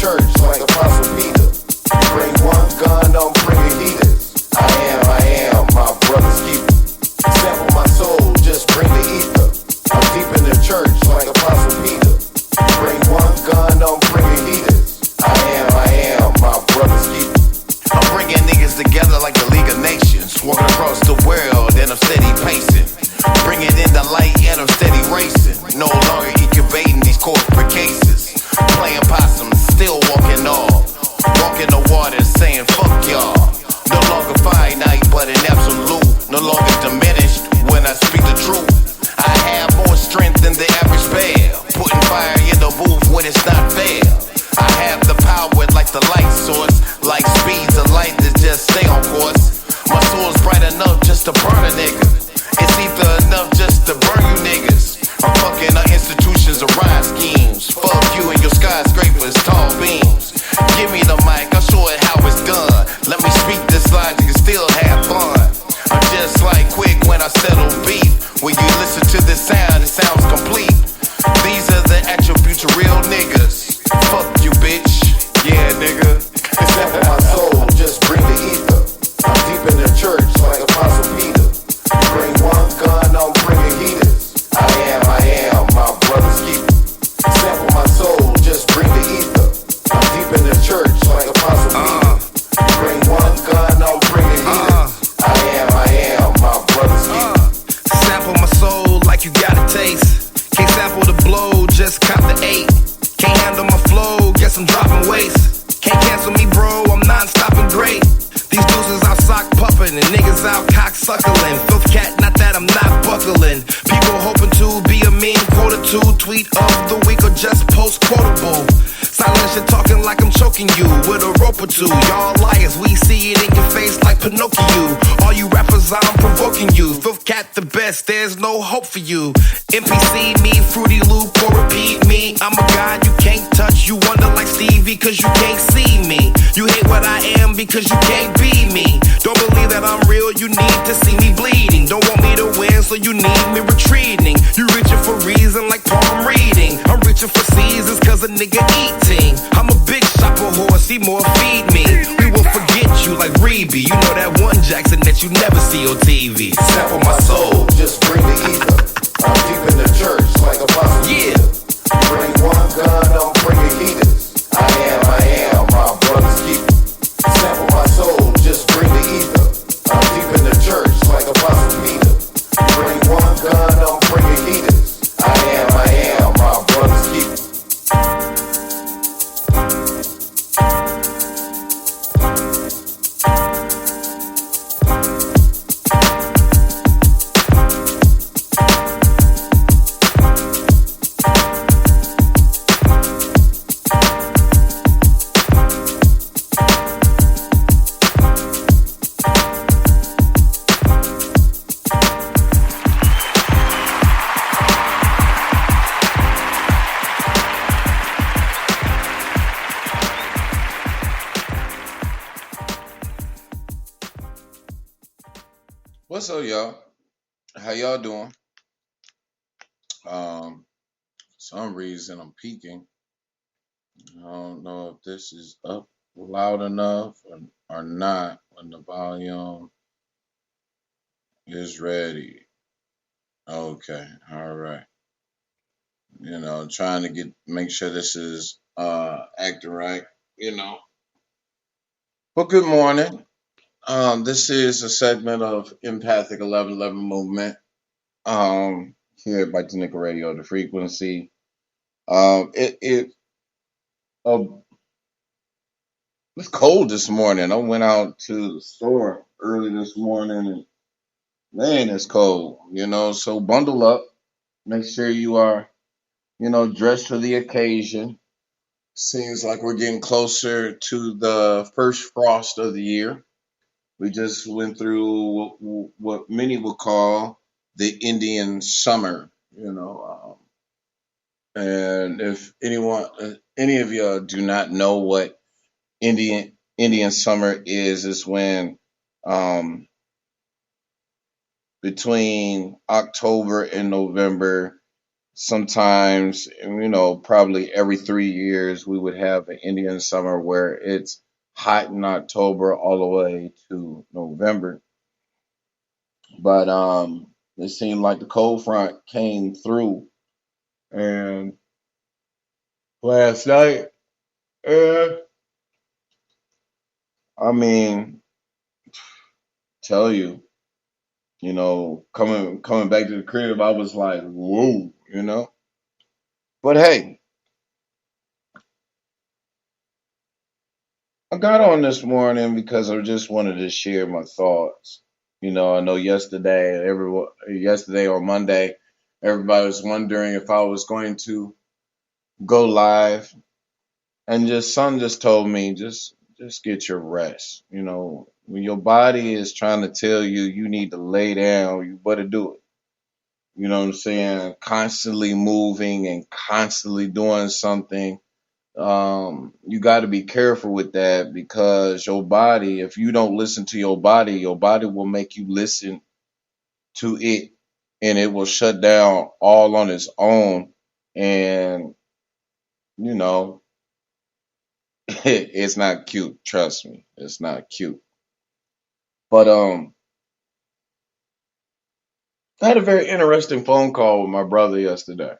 church like Apostle Peter. Bring one gun, don't bring a heaters. I am my brother's keeper. Sample my soul, just bring the ether. I'm deep in the church like Apostle Peter. Bring one gun, don't bring a heaters. I am my brother's keeper. I'm bringing niggas together like the League of Nations. Walking across the world and I'm steady pacing. Bringing in the light and I'm steady racing. No longer incubating these corporate cases. Playing possum, still walking off. Walking the water saying fuck y'all. No longer finite but an absolute. No longer diminished when I speak the truth. I have more strength than the average bear. Putting fire in the booth when it's not fair. I have the power like the light source. Like speeds of light that just stay on course. My soul's bright enough just to burn a nigga. It's ether enough just to burn you niggas. I'm fucking our institutions of rhyme schemes. Fuck you and your skyscrapers, tall beams. Give me the mic, I'll show it how it's done. Let me speak this logic and still have fun. I'm just like quick when I settle beef. When you listen to this sound, it sounds complete. These are the attributes of real niggas. Fuck you, bitch. Yeah, nigga. Sample my soul, just bring the ether. I'm deep in the church like Apostle Peter. Bring one gun, don't bring a heaters. I am my brother's keeper. Sample my soul, just bring the ether. I'm deep in the church like Apostle Peter. Bring one gun, don't bring a heaters. I am my brother's keeper. Sample my soul like you got a taste. Can't sample the blow, just cop the 8. Can't handle my flow, guess I'm dropping waste. Can't cancel me, bro, I'm non-stop and great. These deuces out sock puffin' and niggas out cock suckling. Filth cat, not that I'm not buckling. People hoping to be a mean quote or two. Tweet of the week or just post quotable. Silence and talking like I'm choking you with a rope or two. Y'all liars, we see it in your face like Pinocchio. All you rappers, I'm provoking you. Filth cat the best, there's no hope for you. NPC me, Fruity Loop or repeat me. I'm a god you can't touch. You wonder like Stevie cause you can't see me. You hate what I am because you can't be me. Don't believe that I'm real, you need to see me bleeding. Don't want me to win, so you need me retreating. You reaching for reason like palm reading. I'm reaching for seasons cause a nigga eating. I'm a big shopper horse, see more feed me. We will forget you like Reeby. You know that one Jackson that you never see on TV. Sample my soul, just bring the ether. I'm deep in the church like Apostle Peter. Bring one gun, don't bring a heaters. I am my brother's keeper. Sample my soul, just bring the ether. I'm deep in the church like Apostle Peter. Bring one gun, don't bring a heaters. I am my brother's keeper. What's up, y'all? How y'all doing? For some reason I'm peaking. I don't know if this is up loud enough or not when the volume is ready. Okay, all right. Trying to make sure this is acting right, Well, good morning. This is a segment of Empathic 1111 Movement here at Bite Nickel Radio, the frequency. It's cold this morning. I went out to the store early this morning and man, it's cold, so bundle up. Make sure you are, dressed for the occasion. Seems like we're getting closer to the first frost of the year. We just went through what many would call the Indian summer, and if any of you do not know what Indian summer is when between October and November, sometimes, probably every 3 years, we would have an Indian summer where it's hot in October all the way to November. But it seemed like the cold front came through, and last night, eh, I mean, tell you, coming back to the crib, I was like, whoa. But hey, I got on this morning because I just wanted to share my thoughts. I know yesterday or Monday, everybody was wondering if I was going to go live, and son just told me just get your rest. When your body is trying to tell you you need to lay down, you better do it. You know what I'm saying? Constantly moving and constantly doing something. You got to be careful with that, because your body, if you don't listen to your body will make you listen to it, and it will shut down all on its own. And, you know, it's not cute. Trust me. It's not cute. But, I had a very interesting phone call with my brother yesterday.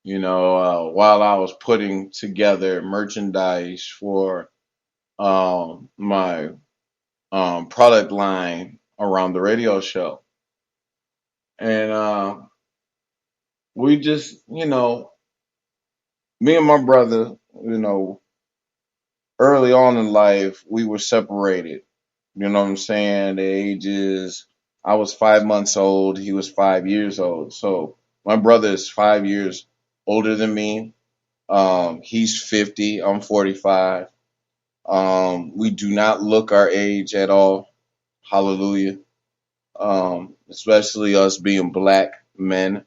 While I was putting together merchandise for, my product line around the radio show. And we just, me and my brother, early on in life, we were separated. You know what I'm saying? The ages, I was 5 months old, he was 5 years old. So my brother is 5 years older than me. He's 50, I'm 45. We do not look our age at all. Hallelujah. Especially us being black men,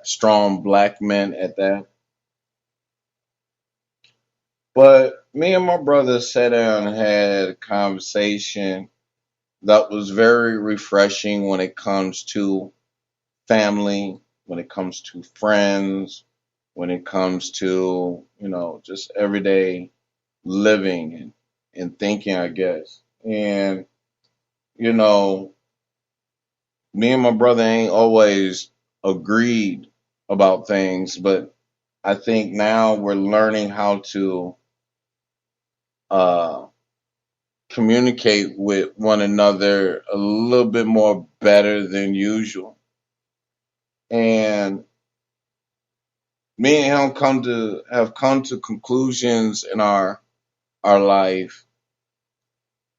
strong black men at that. But me and my brother sat down and had a conversation that was very refreshing when it comes to family, when it comes to friends, when it comes to, just everyday living and thinking, I guess. And, you know, me and my brother ain't always agreed about things, but I think now we're learning how to uh, communicate with one another a little bit more better than usual. And me and him have come to conclusions in our life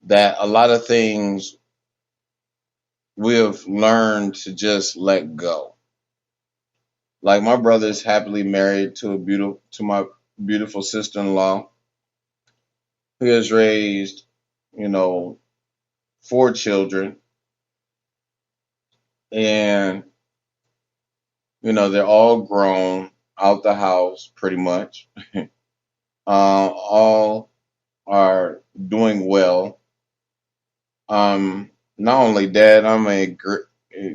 that a lot of things we have learned to just let go. Like, my brother is happily married to my beautiful sister-in-law. He has raised, you know, 4 children, and they're all grown out the house pretty much. All are doing well. Not only that,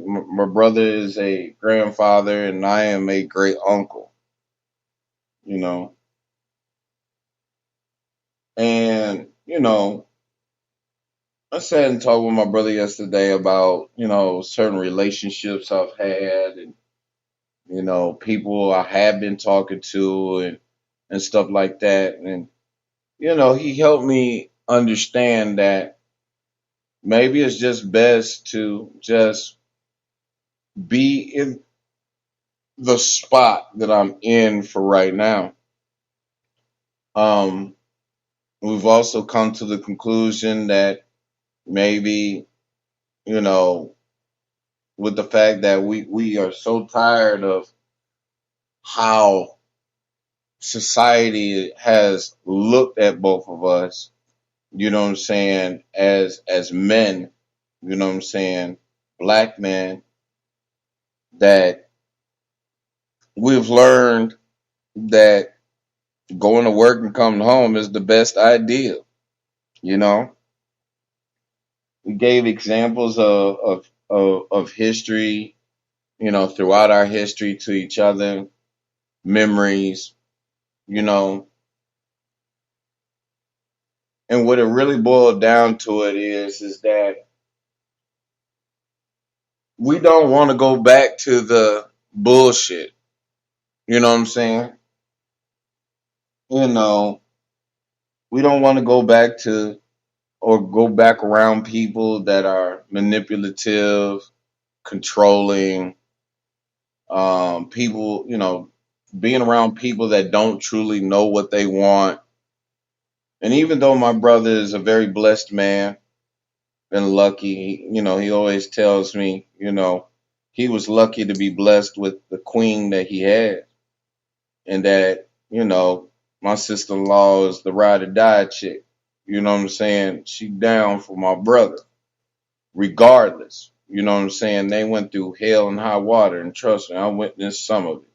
my brother is a grandfather, and I am a great uncle. You know, and I sat and talked with my brother yesterday about certain relationships I've had, and people I have been talking to, and stuff like that. And he helped me understand that maybe it's just best to just be in the spot that I'm in for right now. Um, we've also come to the conclusion that maybe, you know, with the fact that we are so tired of how society has looked at both of us, as men, black men, that we've learned that going to work and coming home is the best idea. You know, we gave examples of history, throughout our history to each other, memories, you know, and what it really boiled down to it is that we don't want to go back to the bullshit. You know what I'm saying? You know, we don't want to go back to or go back around people that are manipulative, controlling, people, being around people that don't truly know what they want. And even though my brother is a very blessed man and lucky, he always tells me, he was lucky to be blessed with the queen that he had, and that, my sister in law is the ride or die chick. You know what I'm saying? She down for my brother, regardless. You know what I'm saying? They went through hell and high water, and trust me, I witnessed some of it.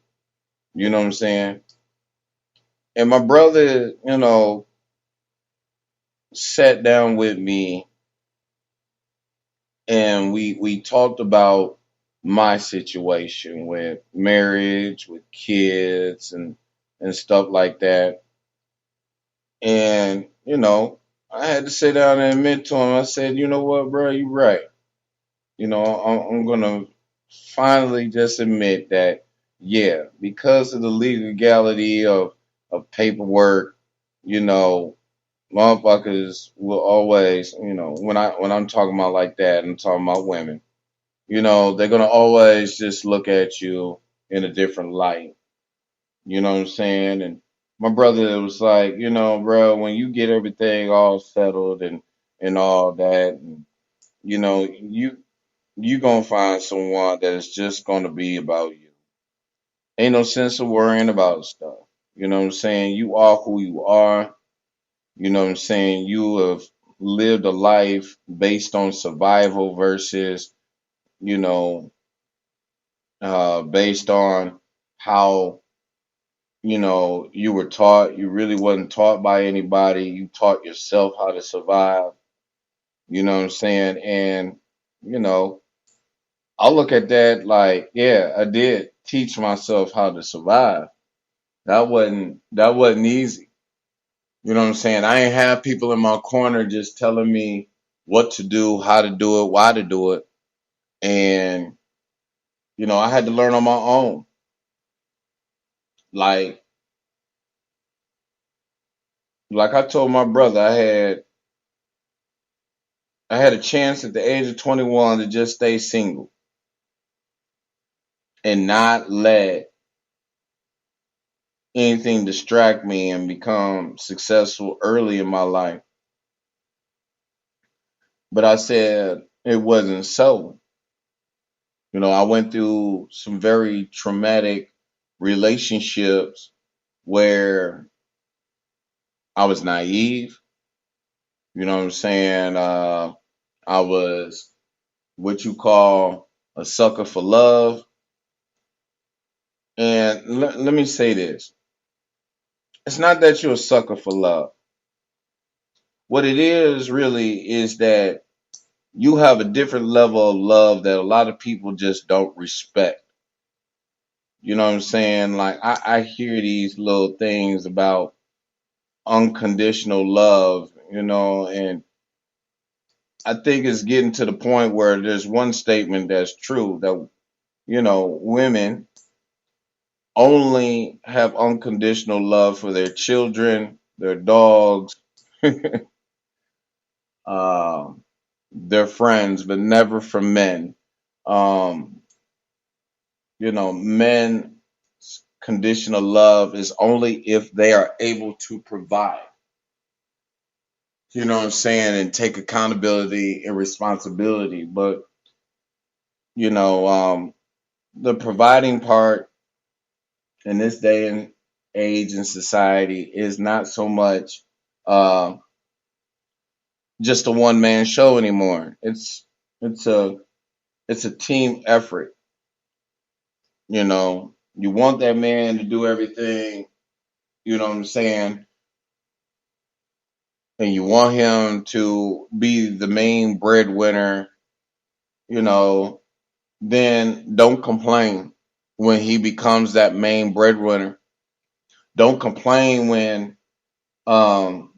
You know what I'm saying? And my brother, sat down with me and we talked about my situation with marriage, with kids and stuff like that. And, I had to sit down and admit to him. I said, you know what, bro, you're right. I'm gonna finally just admit that, yeah, because of the legality of paperwork, you know, motherfuckers will always, when I'm talking about like that, I'm talking about women, they're gonna always just look at you in a different light. You know what I'm saying? And my brother was like, bro, when you get everything all settled and all that, and, you gonna find someone that is just gonna be about you. Ain't no sense of worrying about stuff. You know what I'm saying? You are who you are. You know what I'm saying? You have lived a life based on survival versus, you know, based on how, you were taught. You really wasn't taught by anybody. You taught yourself how to survive. You know what I'm saying? And, you know, I look at that like, yeah, I did teach myself how to survive. That wasn't easy. You know what I'm saying? I ain't have people in my corner just telling me what to do, how to do it, why to do it. And, I had to learn on my own. Like like I told my brother, I had a chance at the age of 21 to just stay single and not let anything distract me and become successful early in my life. But I said it wasn't so. I went through some very traumatic relationships where I was naive. You know what I'm saying? I was what you call a sucker for love. And let me say this. It's not that you're a sucker for love. What it is really is that you have a different level of love that a lot of people just don't respect. You know what I'm saying? Like I hear these little things about unconditional love, and I think it's getting to the point where there's one statement that's true that, women only have unconditional love for their children, their dogs, um, their friends, but never for men. Um, men conditional love is only if they are able to provide. You know what I'm saying, and take accountability and responsibility. But you know, the providing part in this day and age in society is not so much uh, just a one man show anymore. It's a it's a team effort. You want that man to do everything. You know what I'm saying, and you want him to be the main breadwinner. You know, then don't complain when he becomes that main breadwinner. Don't complain when um,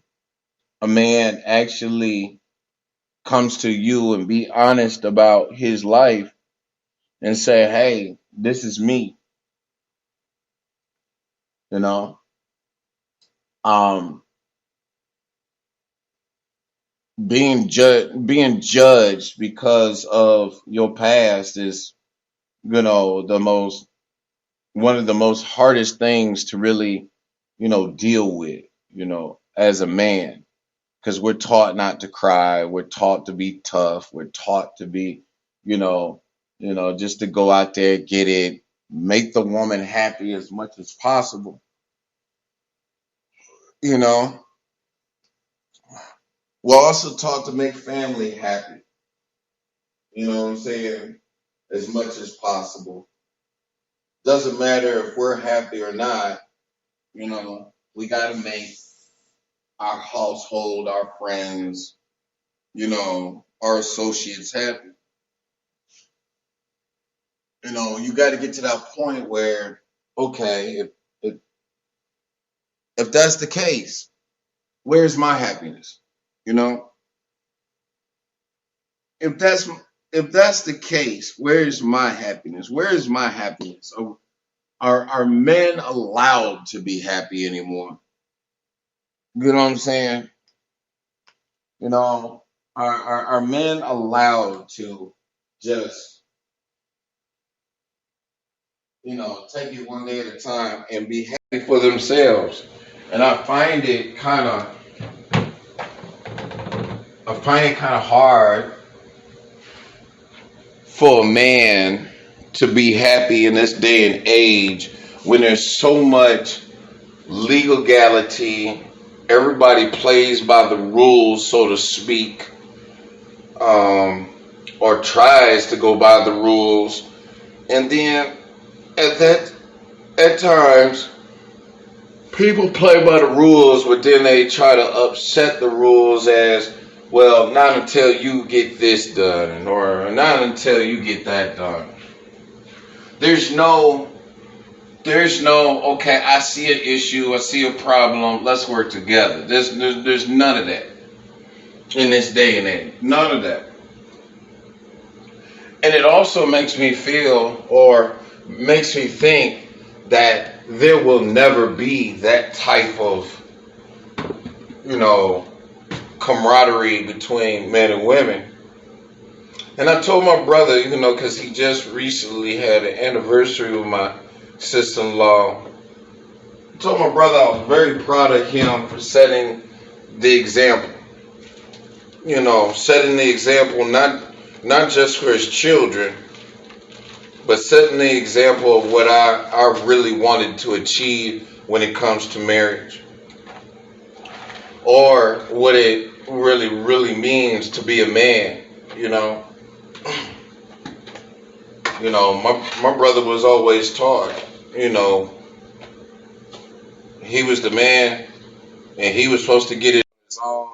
a man actually comes to you and be honest about his life and say, "Hey, this is me." You know, um, being judged because of your past is, the most one of the most hardest things to really, deal with, as a man, because we're taught not to cry, we're taught to be tough, we're taught to be, you know, just to go out there, get it, make the woman happy as much as possible, you know. We're also taught to make family happy, you know what I'm saying, as much as possible. Doesn't matter if we're happy or not, we got to make our household, our friends, our associates happy. You got to get to that point where, okay, if if that's the case, where's my happiness? You know, if that's if that's the case, where's my happiness? Where is my happiness? Are men allowed to be happy anymore? You know what I'm saying? You know, are men allowed to just, take it one day at a time and be happy for themselves? And I find it kind of hard for a man to be happy in this day and age when there's so much legality. Everybody plays by the rules, so to speak, um, or tries to go by the rules. And then at that, at times, people play by the rules, but then they try to upset the rules as well. Not until you get this done, or not until you get that done. There's no, there's no. Okay, I see an issue, I see a problem. Let's work together. There's none of that in this day and age. None of that. And it also makes me feel, or makes me think, that there will never be that type of, you know, camaraderie between men and women. And I told my brother, because he just recently had an anniversary with my sister-in-law. I told my brother I was very proud of him for setting the example. Setting the example not just for his children, but setting the example of what I really wanted to achieve when it comes to marriage, or what it really, really means to be a man. You know, my brother was always taught, you know, he was the man and he was supposed to get it on his own.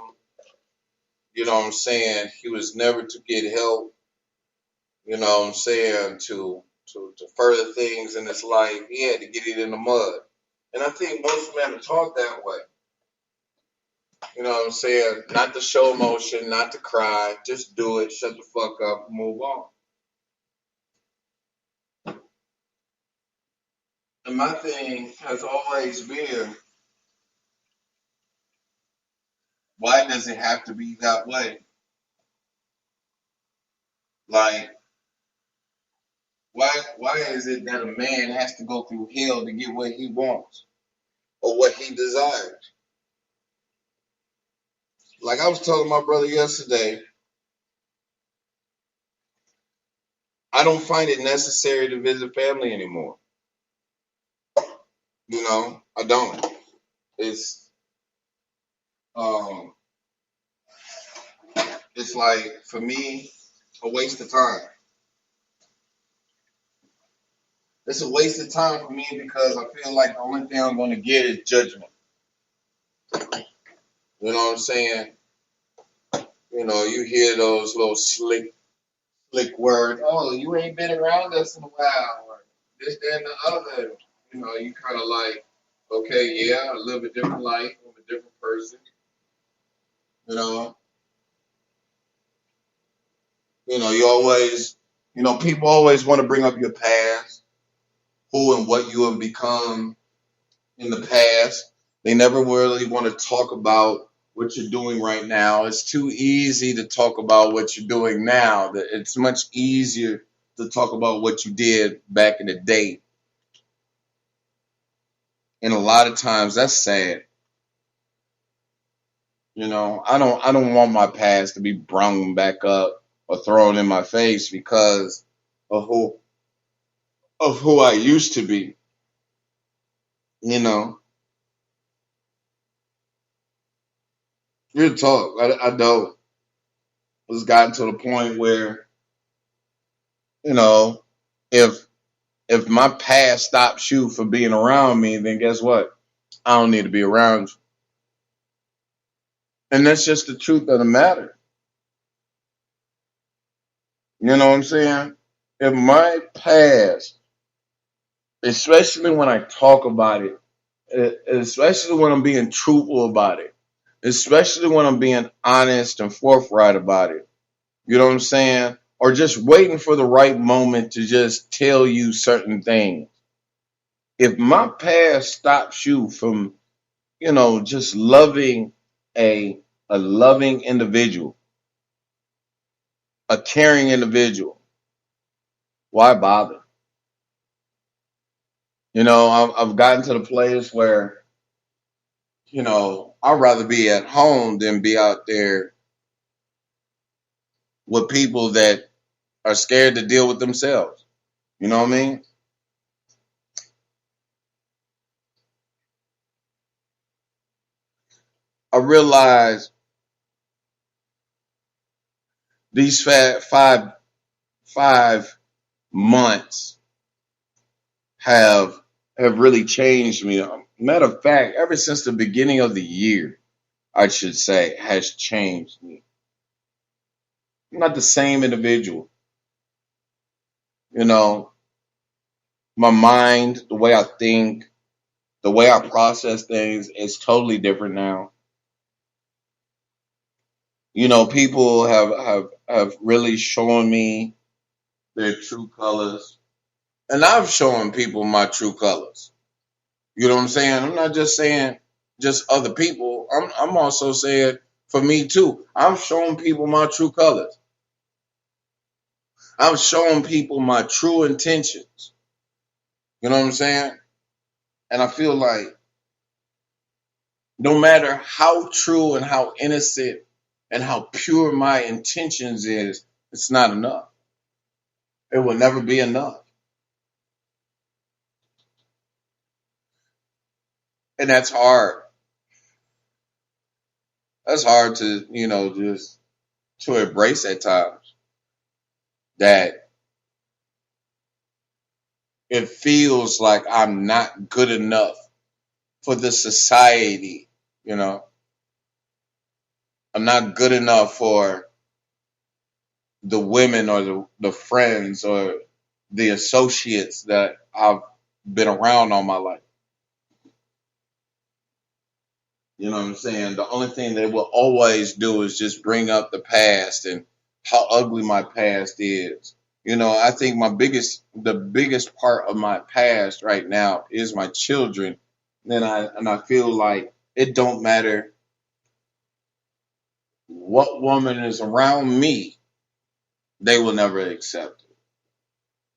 You know what I'm saying? He was never to get help, to further things in his life. He had to get it in the mud. And I think most men are taught that way. You know what I'm saying? Not to show emotion, not to cry, just do it, shut the fuck up, and move on. And my thing has always been, why does it have to be that way? Like, why is it that a man has to go through hell to get what he wants or what he desires? Like I was telling my brother yesterday, I don't find it necessary to visit family anymore. I don't. It's um it's like, for me, a waste of time. It's a waste of time for me because I feel like the only thing I'm going to get is judgment. You know what I'm saying? You hear those little slick Slick word. Oh, you ain't been around us in a while, or this, that, and the other. You kind of like, okay, yeah, I live a different life. I'm a different person. You know, you always, people always want to bring up your past, who and what you have become in the past. They never really want to talk about what you're doing right now. It's too easy to talk about what you're doing now. It's much easier to talk about what you did back in the day. And a lot of times that's sad. I don't want my past to be brung back up or thrown in my face because of who I used to be. You know, real talk. I don't. It's gotten to the point where you know if if my past stops you from being around me, then guess what? I don't need to be around you. And that's just the truth of the matter. You know what I'm saying? If my past, especially when I talk about it, especially when I'm being truthful about it, especially when I'm being honest and forthright about it, you know what I'm saying? Or just waiting for the right moment to just tell you certain things. If my past stops you from just loving a a loving individual, a caring individual. Why bother? I've gotten to the place where I'd rather be at home than be out there with people that are scared to deal with themselves. You know what I mean? I realize these 5 months have have really changed me. Matter of fact, ever since the beginning of the year, I should say, has changed me. I'm not the same individual. You know, my mind, the way I think, the way I process things is totally different now. People have really shown me their true colors, and I've shown people my true colors. You know what I'm saying? I'm not just saying just other people. I'm also saying for me too. I'm showing people my true colors. I'm showing people my true intentions. You know what I'm saying? And I feel like no matter how true and how innocent and how pure my intentions is, it's not enough. It will never be enough. And that's hard. That's hard to, just to embrace at times. That it feels like I'm not good enough for the society, you know. I'm not good enough for the women or the friends or the associates that I've been around all my life. You know what I'm saying? The only thing they will always do is just bring up the past and how ugly my past is. I think the biggest part of my past right now is my children. And I feel like it don't matter what woman is around me, they will never accept it.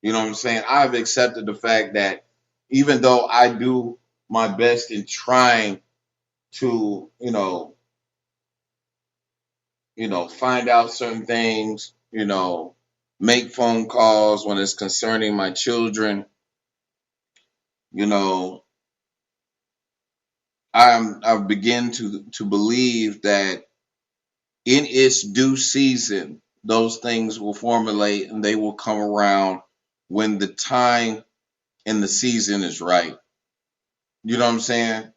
You know what I'm saying? I've accepted the fact that even though I do my best in trying to, find out certain things, make phone calls when it's concerning my children. You know, I begin to believe that in its due season, those things will formulate and they will come around when the time and the season is right. You know what I'm saying?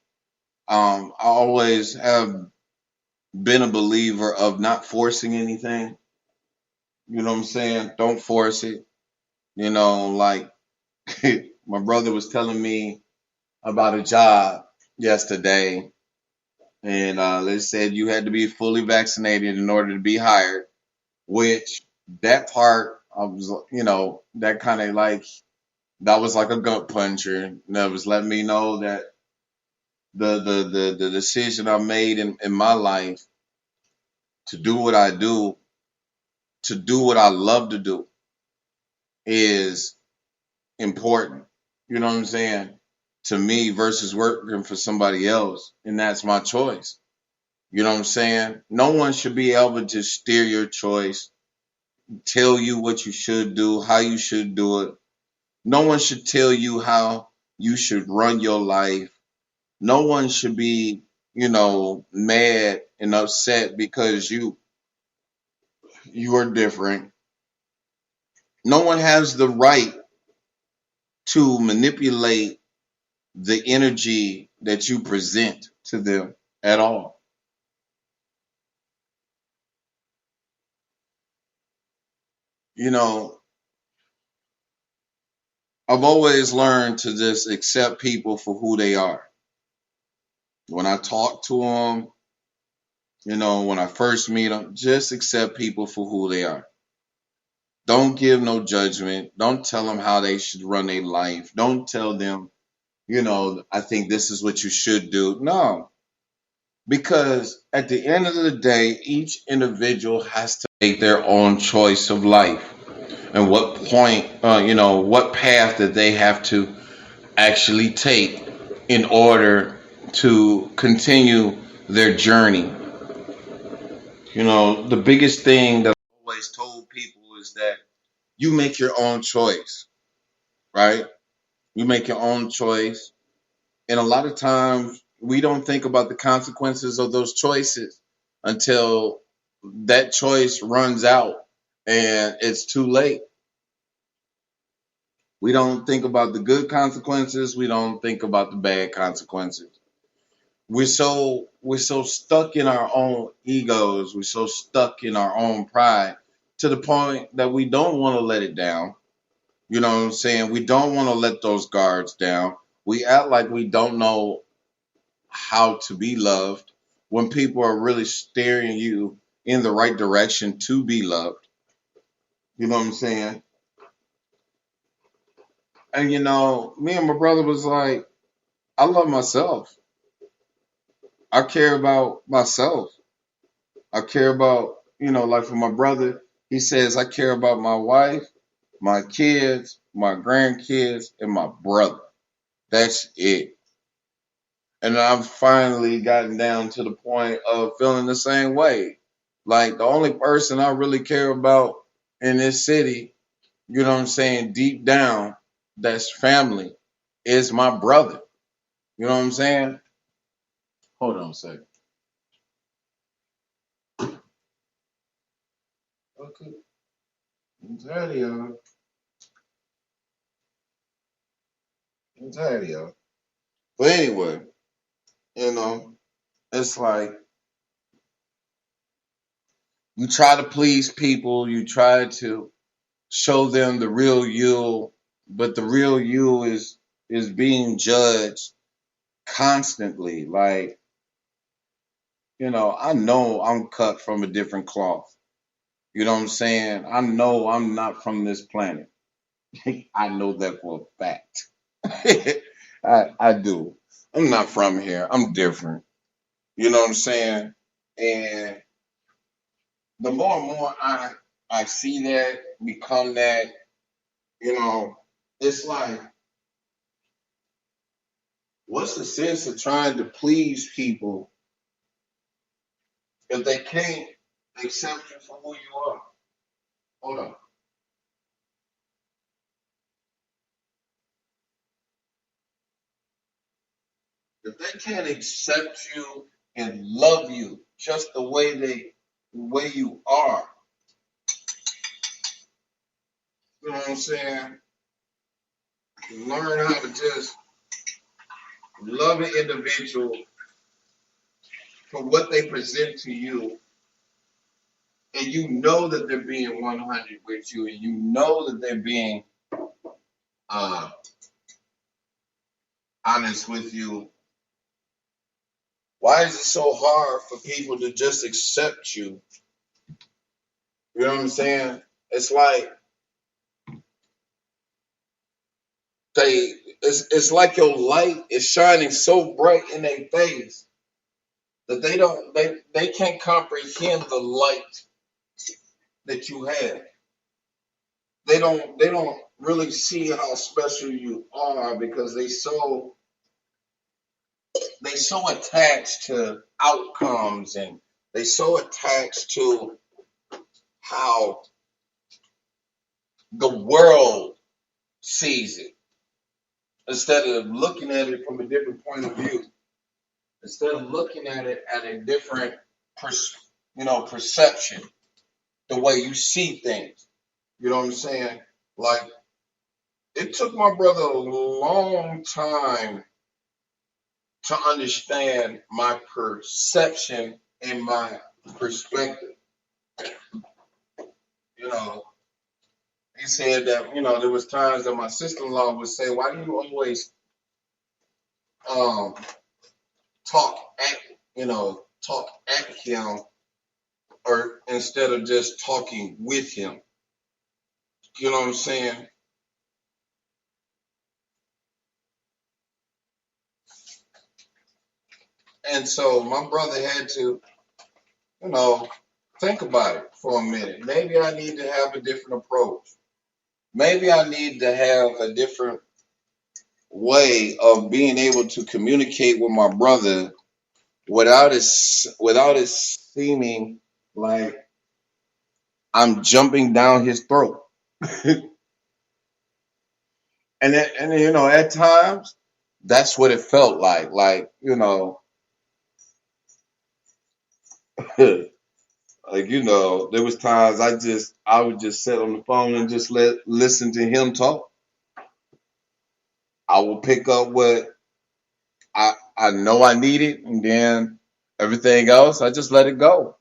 I always have been a believer of not forcing anything. You know what I'm saying? Don't force it. Like my brother was telling me about a job yesterday, and they said you had to be fully vaccinated in order to be hired, which that part I was, that kind of like that was like a gut puncher. That was letting me know that the decision I made in my life to do what I do, to do what I love to do is important. You know what I'm saying? To me versus working for somebody else. And that's my choice. You know what I'm saying? No one should be able to steer your choice, tell you what you should do, how you should do it. No one should tell you how you should run your life. No one should be, mad and upset because you are different. No one has the right to manipulate the energy that you present to them at all. You know, I've always learned to just accept people for who they are. When I talk to them, when I first meet them, just accept people for who they are. Don't give no judgment. Don't tell them how they should run their life. Don't tell them, I think this is what you should do. No, because at the end of the day, each individual has to make their own choice of life and what point, what path that they have to actually take in order to continue their journey. The biggest thing that I always told people is that you make your own choice, right? You make your own choice. And a lot of times we don't think about the consequences of those choices until that choice runs out and it's too late. We don't think about the good consequences. We don't think about the bad consequences. We're so stuck in our own egos. We're so stuck in our own pride to the point that we don't want to let it down. You know what I'm saying? We don't want to let those guards down. We act like we don't know how to be loved when people are really steering you in the right direction to be loved. You know what I'm saying? And me and my brother was like, I love myself. I care about myself. I care about, like for my brother, he says, I care about my wife, my kids, my grandkids, and my brother. That's it. And I've finally gotten down to the point of feeling the same way. Like the only person I really care about in this city, you know what I'm saying, deep down, that's family, is my brother. You know what I'm saying? Hold on a second. Okay. I'm tired of y'all. I'm tired of y'all. But anyway, you know, it's like you try to please people, you try to show them the real you, but the real you is being judged constantly. Like, I know I'm cut from a different cloth. You know what I'm saying? I know I'm not from this planet. I know that for a fact. I do. I'm not from here. I'm different. You know what I'm saying? And the more and more I see that, become that, you know, it's like, what's the sense of trying to please people if they can't accept you for who you are? Hold on. If they can't accept you and love you just the way you are, you know what I'm saying? Learn how to just love an individual for what they present to you and you know that they're being 100 with you, and you know that they're being uh, honest with you, why is it so hard for people to just accept you? You know what I'm saying? It's like it's like your light is shining so bright in their face that they can't comprehend the light that you have. They don't really see how special you are because they so attached to outcomes, and they so attached to how the world sees it instead of looking at it from a different point of view. Instead of looking at it at a different perception, the way you see things. You know what I'm saying? Like, it took my brother a long time to understand my perception and my perspective. You know, he said that, there was times that my sister-in-law would say, "Why do you always um talk at talk at him, or instead of just talking with him?" You know what I'm saying? And so my brother had to, think about it for a minute. Maybe I need to have a different approach. Maybe I need to have a different way of being able to communicate with my brother without it seeming like I'm jumping down his throat. And at times that's what it felt like. Like, there was times I would just sit on the phone and just listen to him talk. I will pick up what I know I needed, and then everything else I just let it go.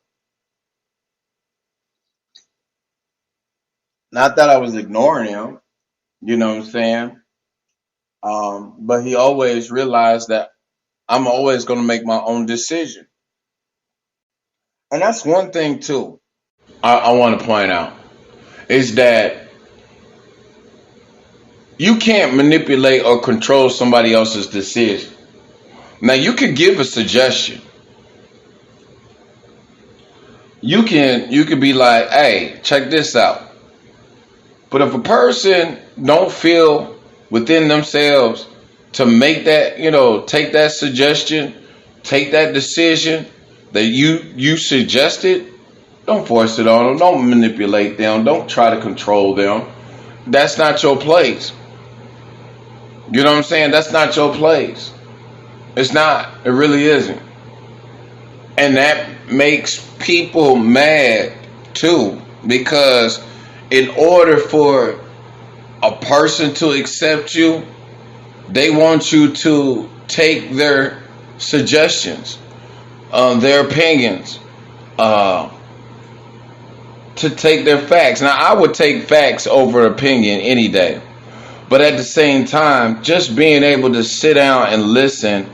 Not that I was ignoring him, you know what I'm saying? But he always realized that I'm always going to make my own decision. And that's one thing too I want to point out is that you can't manipulate or control somebody else's decision. Now, you could give a suggestion. You could be like, "Hey, check this out." But if a person don't feel within themselves to make that, take that suggestion, take that decision that you suggested, don't force it on them. Don't manipulate them. Don't try to control them. That's not your place. You know what I'm saying? That's not your place. It's not. It really isn't. And that makes people mad too, because in order for a person to accept you, they want you to take their suggestions, their opinions, to take their facts. Now, I would take facts over opinion any day. But at the same time, just being able to sit down and listen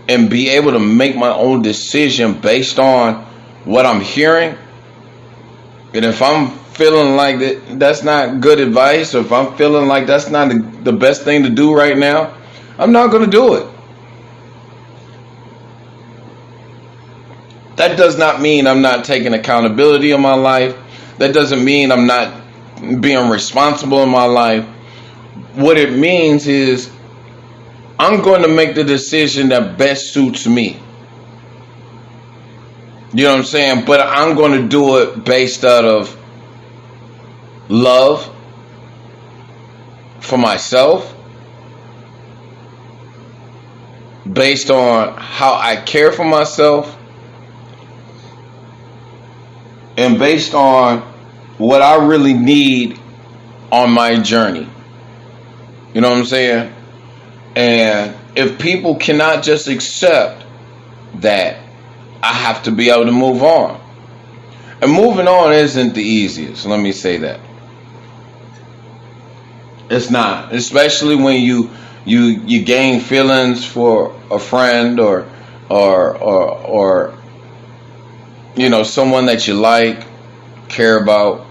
and be able to make my own decision based on what I'm hearing, and if I'm feeling like that's not good advice, or if I'm feeling like that's not the best thing to do right now, I'm not going to do it. That does not mean I'm not taking accountability in my life. That doesn't mean I'm not being responsible in my life. What it means is I'm going to make the decision that best suits me. You know what I'm saying? But I'm going to do it based out of love for myself, based on how I care for myself, and based on what I really need on my journey. You know what I'm saying? And if people cannot just accept that, I have to be able to move on. And moving on isn't the easiest. Let me say that. It's not, especially when you gain feelings for a friend or someone that you like, care about.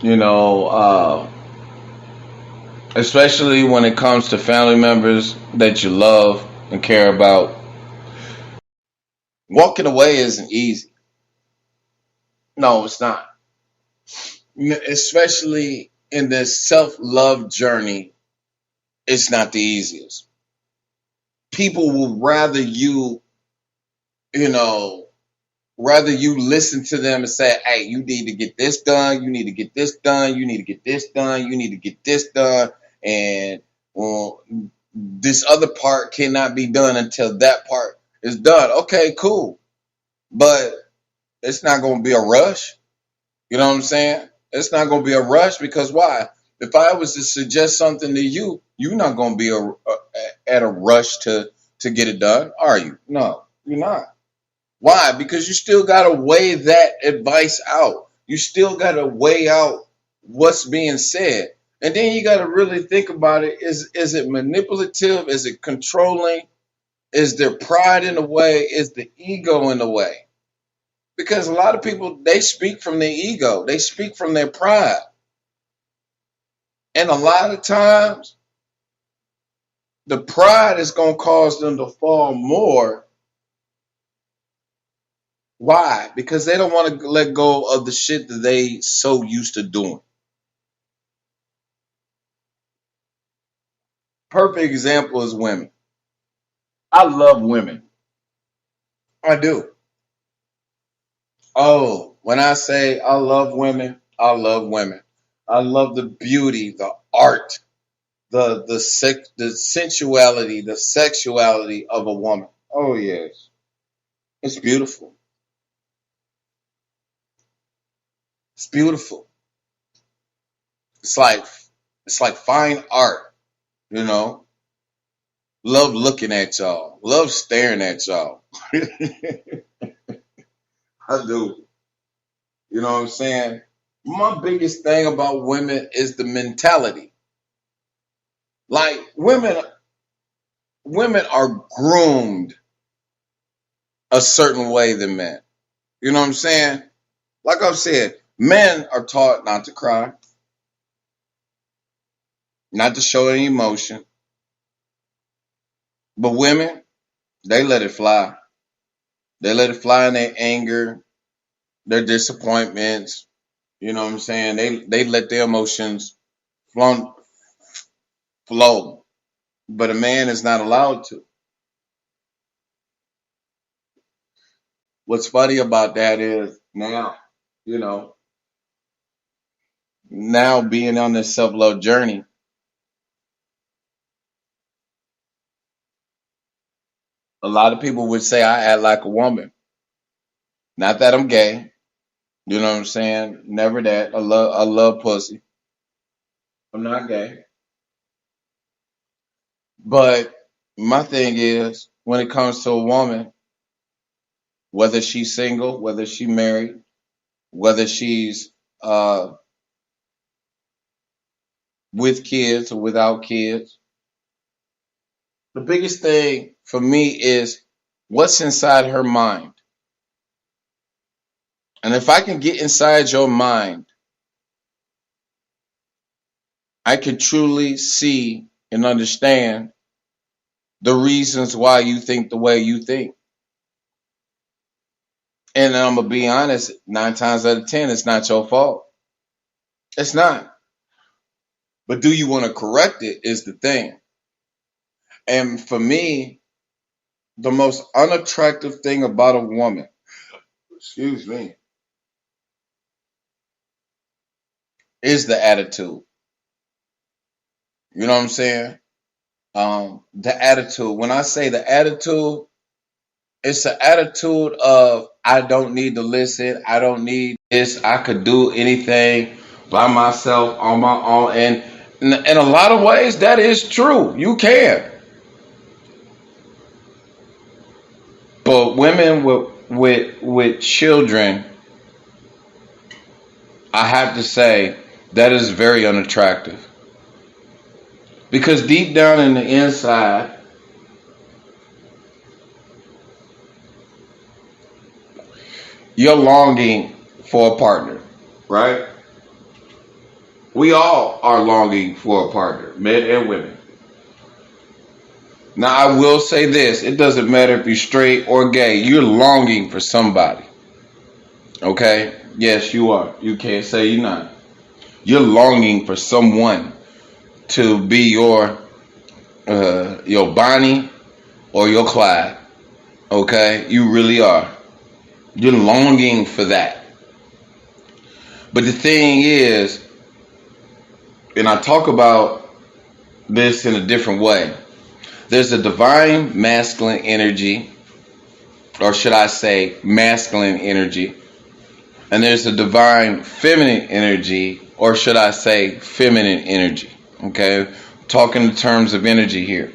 You know, especially when it comes to family members that you love and care about. Walking away isn't easy. No, it's not. Especially in this self love journey, it's not the easiest. People will you know, rather you listen to them and say, hey, you need to get this done, you need to get this done, you need to get this done, you need to get this done, and well, this other part cannot be done until that part is done. Okay, cool. But it's not going to be a rush. You know what I'm saying? It's not going to be a rush because why? If I was to suggest something to you, you're not going to be at a rush to get it done, are you? No, you're not. Why? Because you still got to weigh that advice out. You still got to weigh out what's being said. And then you got to really think about it. Is it manipulative? Is it controlling? Is there pride in the way? Is the ego in the way? Because a lot of people, they speak from their ego. They speak from their pride. And a lot of times, the pride is going to cause them to fall more. Why? Because they don't want to let go of the shit that they so used to doing. Perfect example is women. I love women. I do. Oh, when I say I love women, I love women. I love the beauty, the art, the sensuality, the sexuality of a woman. Oh yes, it's beautiful. It's beautiful. It's like it's like fine art, you know. Love looking at y'all. Love staring at y'all. I do. You know what I'm saying? My biggest thing about women is the mentality. Like women are groomed a certain way than men. You know what I'm saying? Like I've said, men are taught not to cry, not to show any emotion. But women, they let it fly. They let it fly in their anger, their disappointments. You know what I'm saying? They let their emotions flow. But a man is not allowed to. What's funny about that is now, you know, now being on this self love journey, a lot of people would say I act like a woman. Not that I'm gay. You know what I'm saying? Never that. I love pussy. I'm not gay. But my thing is when it comes to a woman, whether she's single, whether she's married, whether she's with kids or without kids, the biggest thing for me is what's inside her mind. And if I can get inside your mind, I can truly see and understand the reasons why you think the way you think. And I'm going to be honest, 9 times out of 10, it's not your fault. It's not. But do you want to correct it is the thing. And for me, the most unattractive thing about a woman, excuse me, is the attitude. You know what I'm saying? The attitude. When I say the attitude, it's the attitude of I don't need to listen. I don't need this. I could do anything by myself on my own. And in a lot of ways, that is true. You can. But women with children, I have to say that is very unattractive. Because deep down in the inside, you're longing for a partner, right? We all are longing for a partner, men and women. Now, I will say this, it doesn't matter if you're straight or gay, you're longing for somebody, okay? Yes, you are. You can't say you're not. You're longing for someone to be your Bonnie or your Clyde, okay? You really are. You're longing for that. But the thing is, and I talk about this in a different way, there's a divine masculine energy, or should I say masculine energy, and there's a divine feminine energy, or should I say feminine energy. Okay, talking in terms of energy here.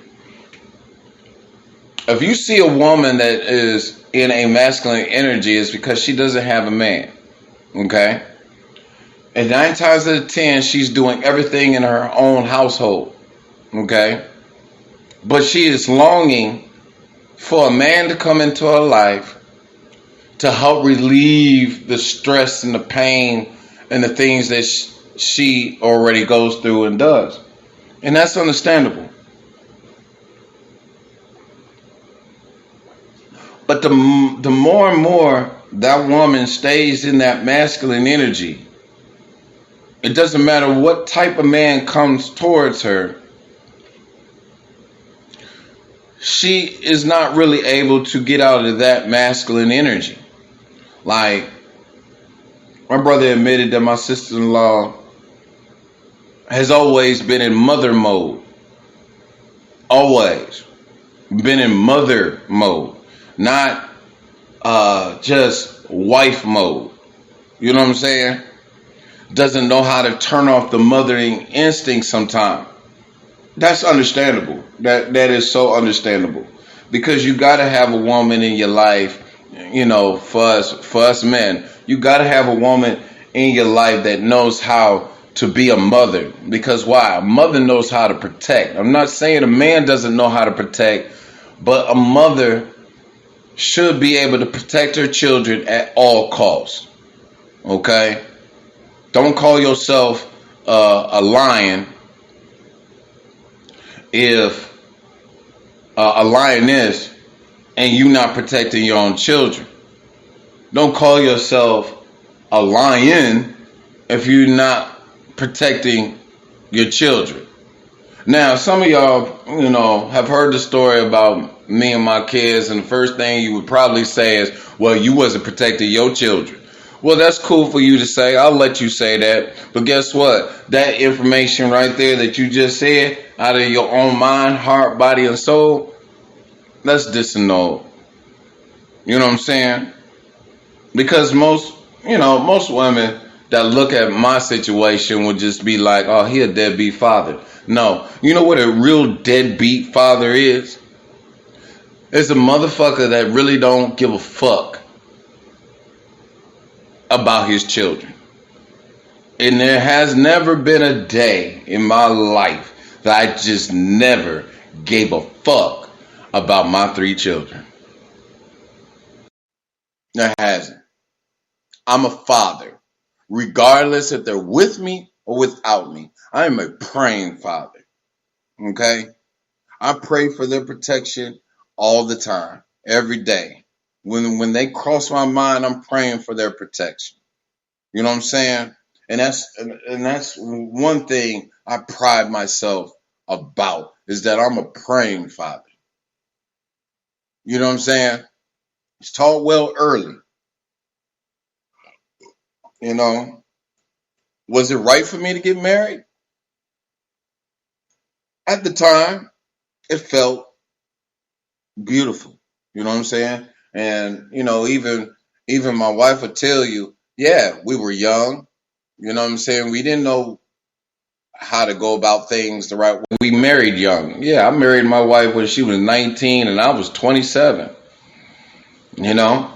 If you see a woman that is in a masculine energy, it's because she doesn't have a man. Okay, and 9 times out of 10, she's doing everything in her own household. Okay, but she is longing for a man to come into her life to help relieve the stress and the pain and the things that she already goes through and does. And that's understandable. But the more and more that woman stays in that masculine energy, it doesn't matter what type of man comes towards her, she is not really able to get out of that masculine energy. Like, my brother admitted that my sister-in-law has always been in mother mode. Always been in mother mode. Not just wife mode. You know what I'm saying? Doesn't know how to turn off the mothering instinct sometimes. That's understandable. That is so understandable. Because you got to have a woman in your life, you know, for us men, you got to have a woman in your life that knows how to be a mother. Because why? A mother knows how to protect. I'm not saying a man doesn't know how to protect, but a mother should be able to protect her children at all costs. Okay? Don't call yourself a lion if a lioness and you not protecting your own children. Don't call yourself a lion if you're not protecting your children. Now, some of y'all, you know, have heard the story about me and my kids, and the first thing you would probably say is, well, you wasn't protecting your children. Well, that's cool for you to say. I'll let you say that. But guess what? That information right there that you just said, out of your own mind, heart, body, and soul, that's disannulled. You know what I'm saying? Because most women that look at my situation would just be like, oh, he a deadbeat father. No. You know what a real deadbeat father is? It's a motherfucker that really don't give a fuck about his children. And there has never been a day in my life that I just never gave a fuck about my 3 children. There hasn't. I'm a father. Regardless if they're with me or without me. I am a praying father. Okay? I pray for their protection all the time. Every day. When they cross my mind, I'm praying for their protection. You know what I'm saying? And that's one thing I pride myself about, is that I'm a praying father. You know what I'm saying? It's taught well early. You know, was it right for me to get married? At the time, it felt beautiful. You know what I'm saying? And, you know, even my wife would tell you, yeah, we were young. You know what I'm saying? We didn't know how to go about things the right way. We married young. Yeah, I married my wife when she was 19 and I was 27. You know?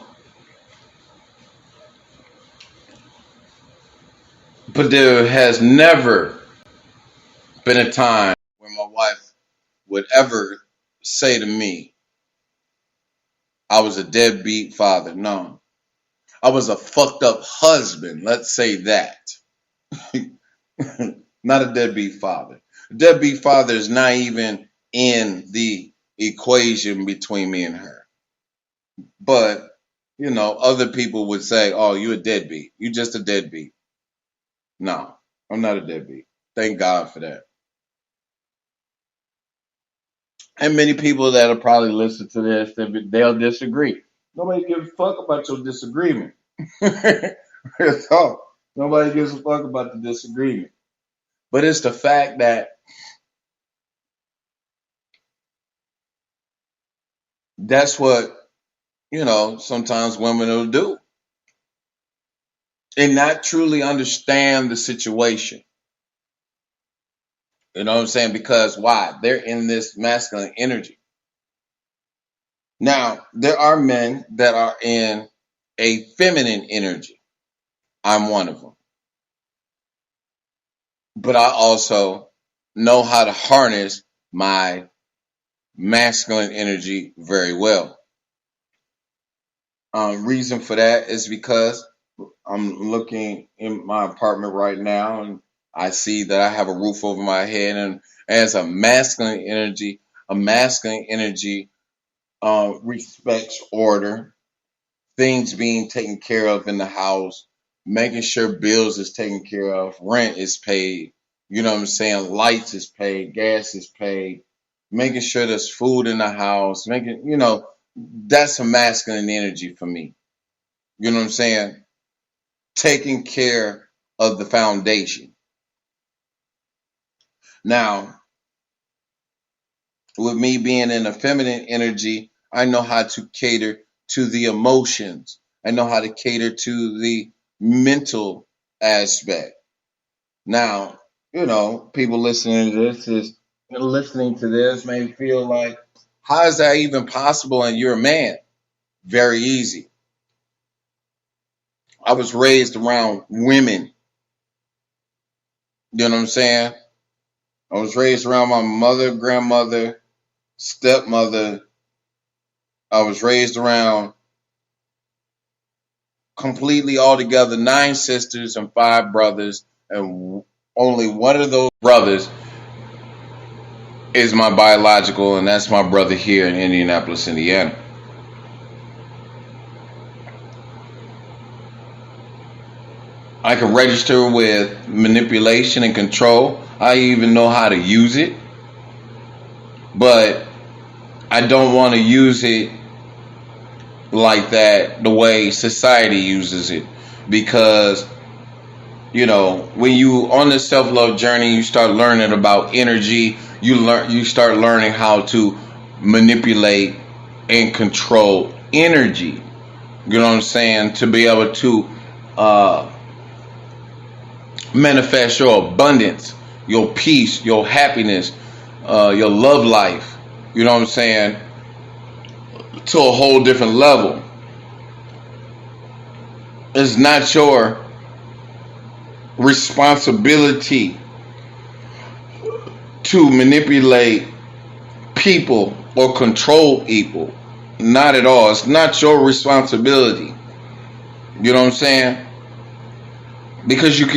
But there has never been a time where my wife would ever say to me, I was a deadbeat father. No, I was a fucked up husband. Let's say that. Not a deadbeat father. A deadbeat father is not even in the equation between me and her. But, other people would say, oh, you a deadbeat. You just a deadbeat. No, I'm not a deadbeat. Thank God for that. And many people that'll probably listen to this, they'll disagree. Nobody gives a fuck about your disagreement. That's all. Nobody gives a fuck about the disagreement. But it's the fact that that's what, sometimes women will do and not truly understand the situation. You know what I'm saying? Because why? They're in this masculine energy. Now, there are men that are in a feminine energy. I'm one of them. But I also know how to harness my masculine energy very well. Reason for that is because I'm looking in my apartment right now and I see that I have a roof over my head, and as a masculine energy respects order, things being taken care of in the house, making sure bills is taken care of, rent is paid, you know what I'm saying, lights is paid, gas is paid, making sure there's food in the house, that's a masculine energy for me. You know what I'm saying? Taking care of the foundation. Now, with me being in a feminine energy, I know how to cater to the emotions. I know how to cater to the mental aspect. Now, people listening to this may feel like, how is that even possible? And you're a man. Very easy. I was raised around women. You know what I'm saying? I was raised around my mother, grandmother, stepmother. I was raised around completely altogether 9 sisters and 5 brothers, and only one of those brothers is my biological, and that's my brother here in Indianapolis, Indiana. I can register with manipulation and control. I even know how to use it, but I don't want to use it like that the way society uses it, because when you on this self-love journey, you start learning about energy. You start learning how to manipulate and control energy. You know what I'm saying? To be able to manifest your abundance, your peace, your happiness, your love life. You know what I'm saying? To a whole different level. It's not your responsibility to manipulate people or control people. Not at all. It's not your responsibility. You know what I'm saying? Because you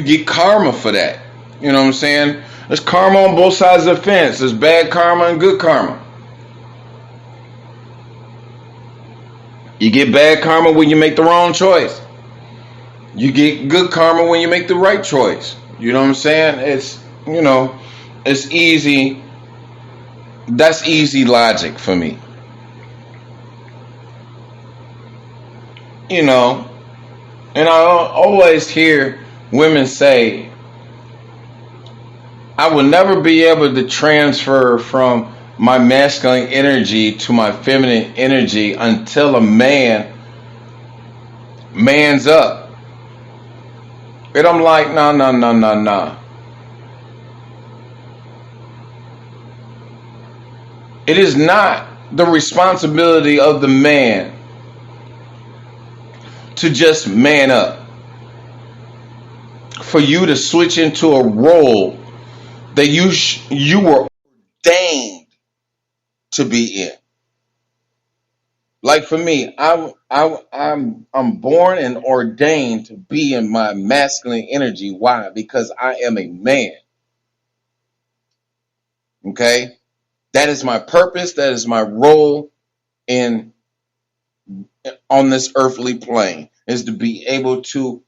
get karma for that. You know what I'm saying? There's karma on both sides of the fence. There's bad karma and good karma. You get bad karma when you make the wrong choice. You get good karma when you make the right choice. You know what I'm saying? It's easy. That's easy logic for me. And I always hear women say, I will never be able to transfer from my masculine energy to my feminine energy until a man's up. And I'm like, no. It is not the responsibility of the man to just man up. for you to switch into a role that you were ordained to be in. Like for me, I'm born and ordained to be in my masculine energy. Why? Because I am a man. Okay, that is my purpose. That is my role in on this earthly plane, is to be able to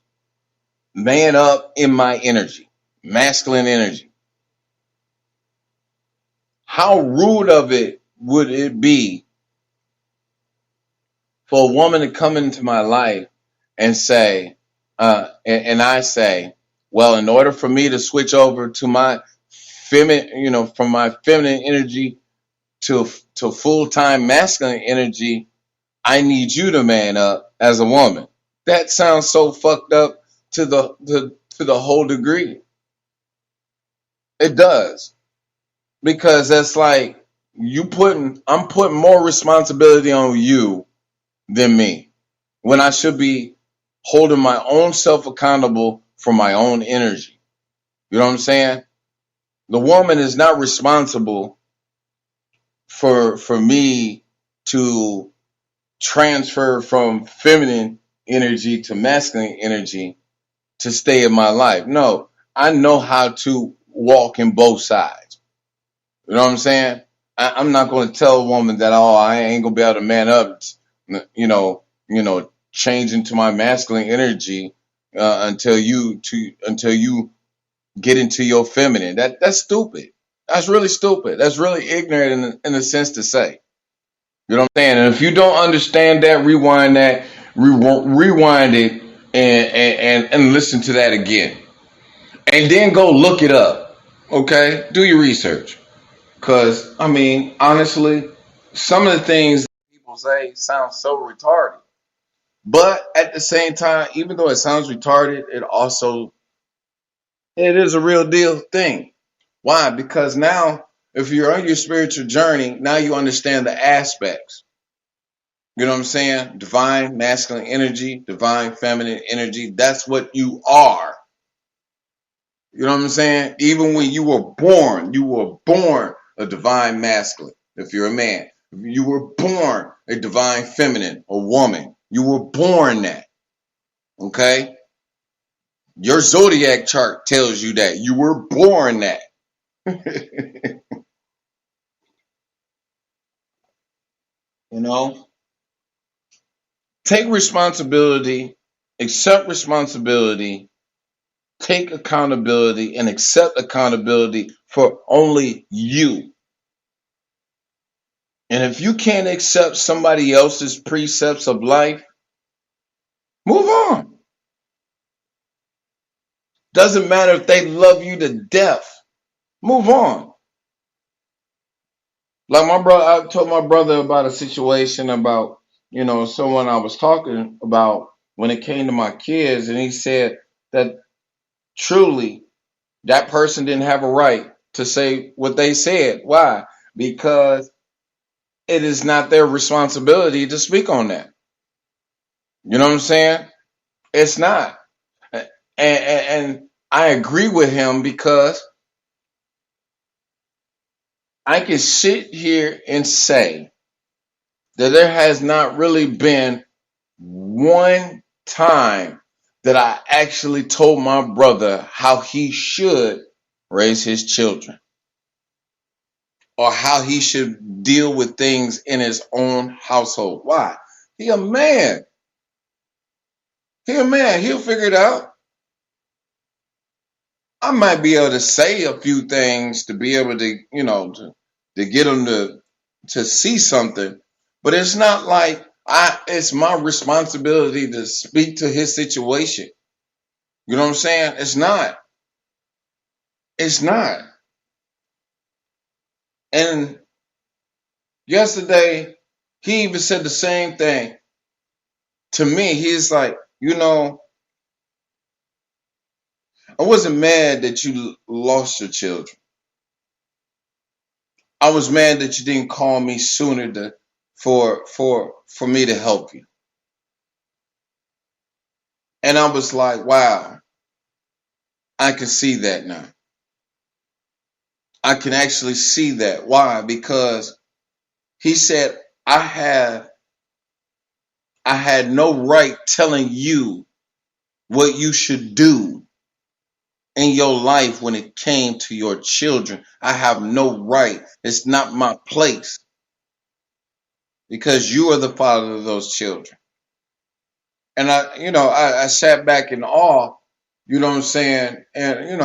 man up in my energy, masculine energy. How rude of it would it be for a woman to come into my life and say, and I say, well, in order for me to switch over to my feminine, from my feminine energy to full time masculine energy, I need you to man up as a woman. That sounds so fucked up to the whole degree. It does, because that's like I'm putting more responsibility on you than me, when I should be holding my own self accountable for my own energy. You know what I'm saying? The woman is not responsible for me to transfer from feminine energy to masculine energy to stay in my life. No, I know how to walk in both sides. You know what I'm saying? I'm not going to tell a woman that, oh, I ain't gonna be able to man up, change into my masculine energy until you get into your feminine. That's stupid. That's really stupid. That's really ignorant in a sense to say. You know what I'm saying? And if you don't understand that, rewind it, and listen to that again, and then go look it up. Okay, do your research. Because, I mean, honestly, some of the things people say sound so retarded. But at the same time, even though it sounds retarded, it is a real deal thing. Why? Because now, if you're on your spiritual journey, now you understand the aspects. You know what I'm saying? Divine masculine energy, divine feminine energy. That's what you are. You know what I'm saying? Even when you were born a divine masculine. If you're a man, you were born a divine feminine, a woman. You were born that. Okay? Your zodiac chart tells you that. You were born that. You know? Take responsibility, accept responsibility, take accountability, and accept accountability for only you. And if you can't accept somebody else's precepts of life, move on. Doesn't matter if they love you to death. Move on. Like my brother, I told my brother about a situation about, someone I was talking about when it came to my kids, and he said that truly that person didn't have a right to say what they said. Why? Because it is not their responsibility to speak on that. You know what I'm saying? It's not. And I agree with him, because I can sit here and say that there has not really been one time that I actually told my brother how he should raise his children, or how he should deal with things in his own household. Why? He a man. He a man. He'll figure it out. I might be able to say a few things to be able to, to get him to see something, but it's not like it's my responsibility to speak to his situation. You know what I'm saying? It's not. It's not. And yesterday, he even said the same thing to me. He's like, I wasn't mad that you lost your children. I was mad that you didn't call me sooner for me to help you. And I was like, wow. I can see that now. I can actually see that. Why? Because he said, I had no right telling you what you should do in your life when it came to your children. I have no right. It's not my place because you are the father of those children. And I sat back in awe, you know what I'm saying? And,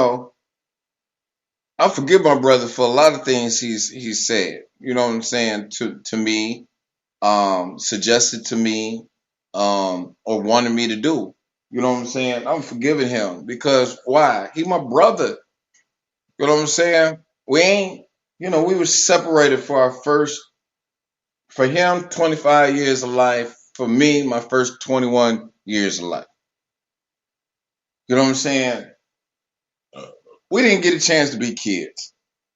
I forgive my brother for a lot of things he's said, you know what I'm saying, to me, suggested to me, or wanted me to do. You know what I'm saying? I'm forgiving him because why? He my brother. You know what I'm saying? We ain't, we were separated for him, 25 years of life. For me, my first 21 years of life. You know what I'm saying? We didn't get a chance to be kids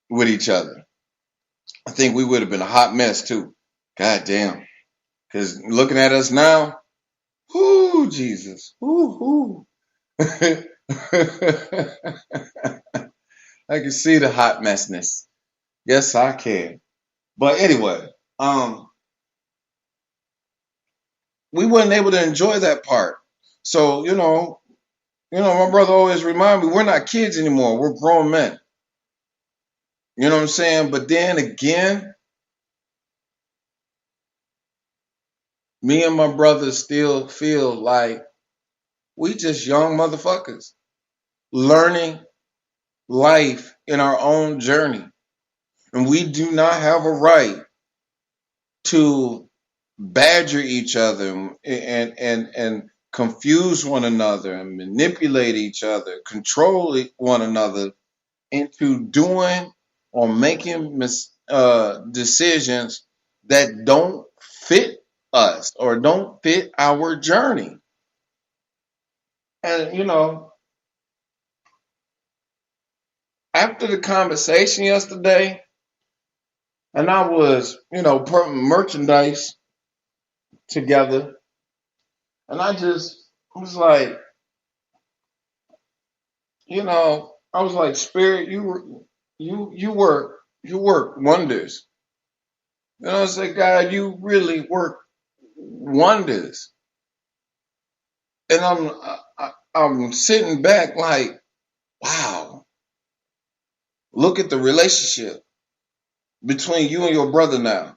with each other. I think we would have been a hot mess too. God damn. Because looking at us now, whoo, Jesus. Whoo, I can see the hot messness. Yes, I can. But anyway, we weren't able to enjoy that part. So, my brother always remind me, we're not kids anymore. We're grown men. You know what I'm saying? But then again, me and my brother still feel like we just young motherfuckers learning life in our own journey. And we do not have a right to badger each other and confuse one another and manipulate each other, control one another into doing or making decisions that don't fit us or don't fit our journey. And, after the conversation yesterday, and I was, putting merchandise together, and I just was like, I was like, Spirit, you work wonders. I said, God, you really work wonders. And I'm sitting back like, wow, look at the relationship between you and your brother now.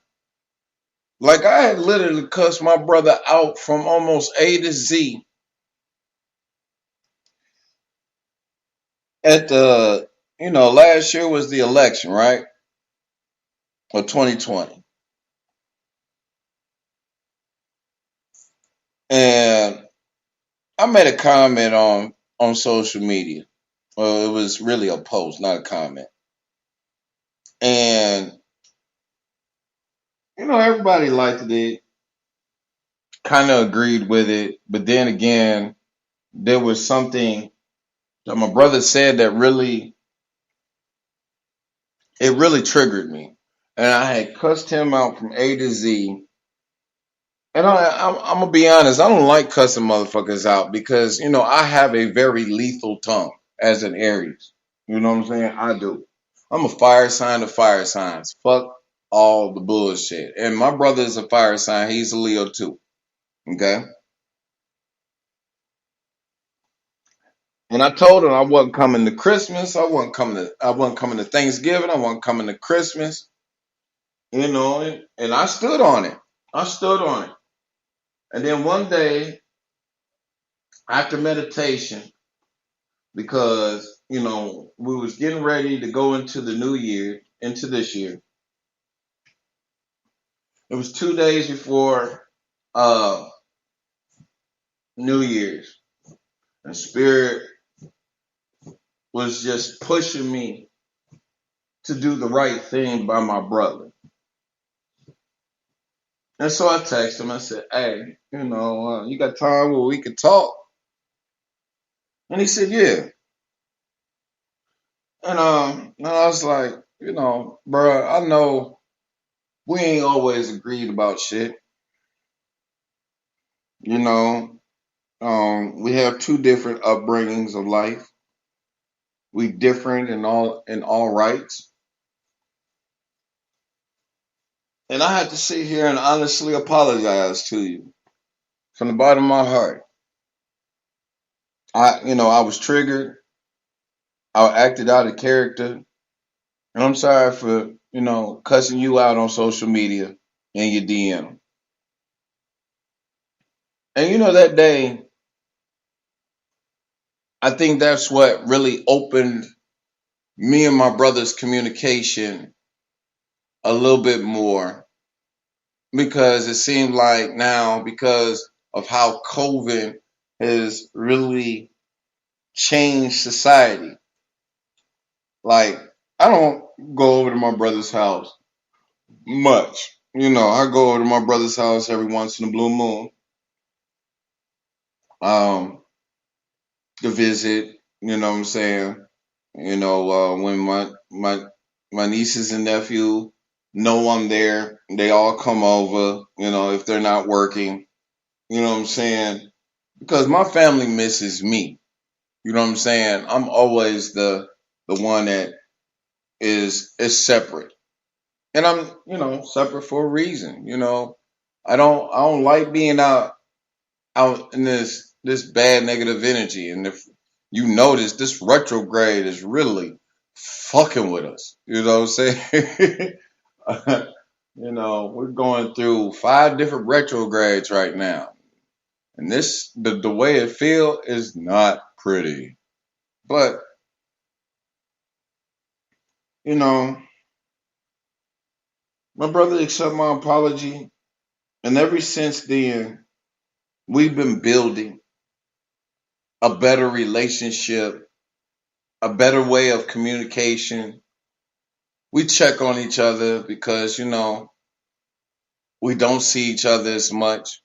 Like I had literally cussed my brother out from almost A to Z at last year was the election, right? Of 2020. And I made a comment on social media. Well, it was really a post, not a comment. And everybody liked it, kind of agreed with it, but then again, there was something that my brother said that really triggered me. And I had cussed him out from A to Z. And I'm gonna be honest, I don't like cussing motherfuckers out because I have a very lethal tongue as an Aries. You know what I'm saying? I do. I'm a fire sign of fire signs. Fuck all the bullshit. And my brother is a fire sign. He's a Leo too. Okay. And I told him I wasn't coming to Christmas. I wasn't coming to Thanksgiving. I wasn't coming to Christmas. And I stood on it. I stood on it. And then one day after meditation, because we was getting ready to go into the new year, into this year. It was 2 days before uh New Year's, and Spirit was just pushing me to do the right thing by my brother. And so I texted him. I said, "Hey, you got time where we could talk?" And he said, "Yeah." And I was like, bro, I know we ain't always agreed about shit. We have two different upbringings of life. We different in all rights. And I had to sit here and honestly apologize to you from the bottom of my heart. I was triggered. I acted out of character. And I'm sorry for, cussing you out on social media in your DM. And that day, I think that's what really opened me and my brother's communication a little bit more, because it seemed like now, because of how COVID has really changed society. Like, I don't go over to my brother's house much. I go over to my brother's house every once in a blue moon, um, to visit. You know what I'm saying? When my nieces and nephew know I'm there, they all come over. If they're not working. You know what I'm saying? Because my family misses me. You know what I'm saying? I'm always the one that is separate. And I'm, separate for a reason. I don't like being out in this bad negative energy. And if you notice, this retrograde is really fucking with us. You know what I'm saying? We're going through 5 different retrogrades right now. And the way it feel is not pretty. But, you know, my brother accepted my apology. And ever since then, we've been building a better relationship, a better way of communication. We check on each other because, we don't see each other as much.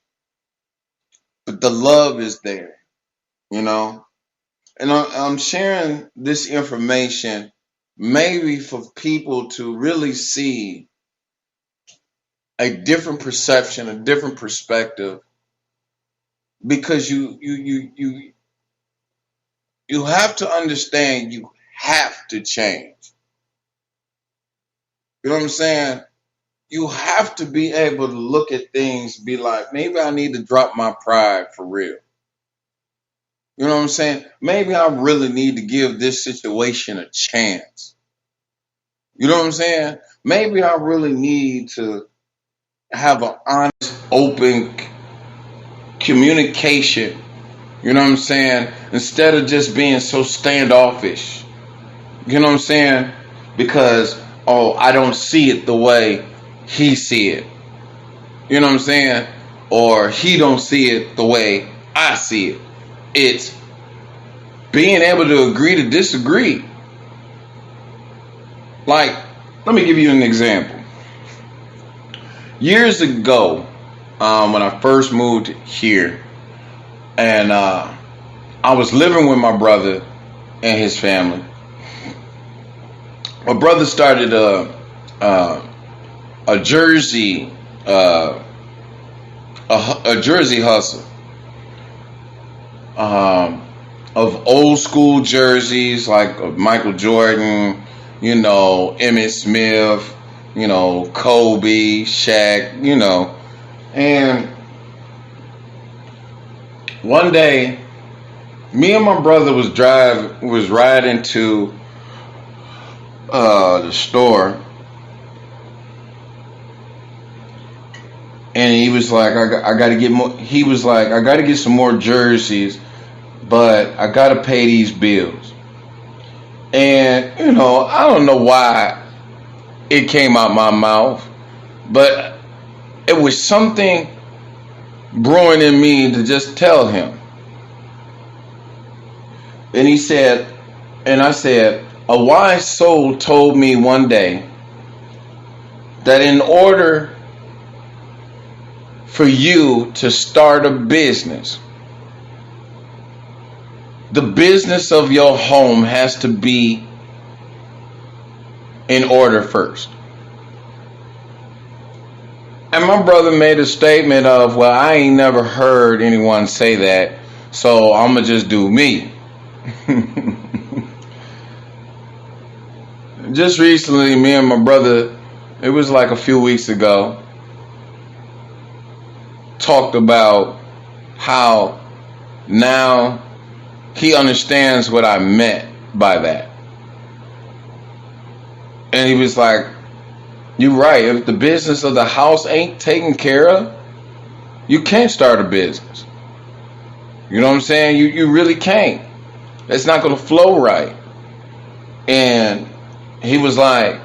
But the love is there, you know. And I'm sharing this information maybe for people to really see a different perception, a different perspective, because you have to understand you have to change. You know what I'm saying? You have to be able to look at things, be like, maybe I need to drop my pride for real. You know what I'm saying? Maybe I really need to give this situation a chance. You know what I'm saying? Maybe I really need to have an honest, open communication. You know what I'm saying? Instead of just being so standoffish. You know what I'm saying? Because, I don't see it the way he see it. You know what I'm saying? Or he don't see it the way I see it. It's being able to agree to disagree. Like, let me give you an example. Years ago, when I first moved here, and I was living with my brother and his family. My brother started a jersey a jersey hustle, of old school jerseys like Michael Jordan, Emmitt Smith, Kobe, Shaq, and one day, me and my brother was riding to the store, and he was like, I got to get more. He was like, I got to get some more jerseys, but I got to pay these bills. And I don't know why it came out my mouth, but it was something brewing in me to just tell him. And he said, and I said, a wise soul told me one day that in order for you to start a business, the business of your home has to be in order first. And my brother made a statement of, well, I ain't never heard anyone say that, so I'm going to just do me. just recently, me and my brother, it was like a few weeks ago, talked about how now he understands what I meant by that. And he was like, "You're right. If the business of the house ain't taken care of, you can't start a business. You know what I'm saying? You really can't. It's not going to flow right." And he was like,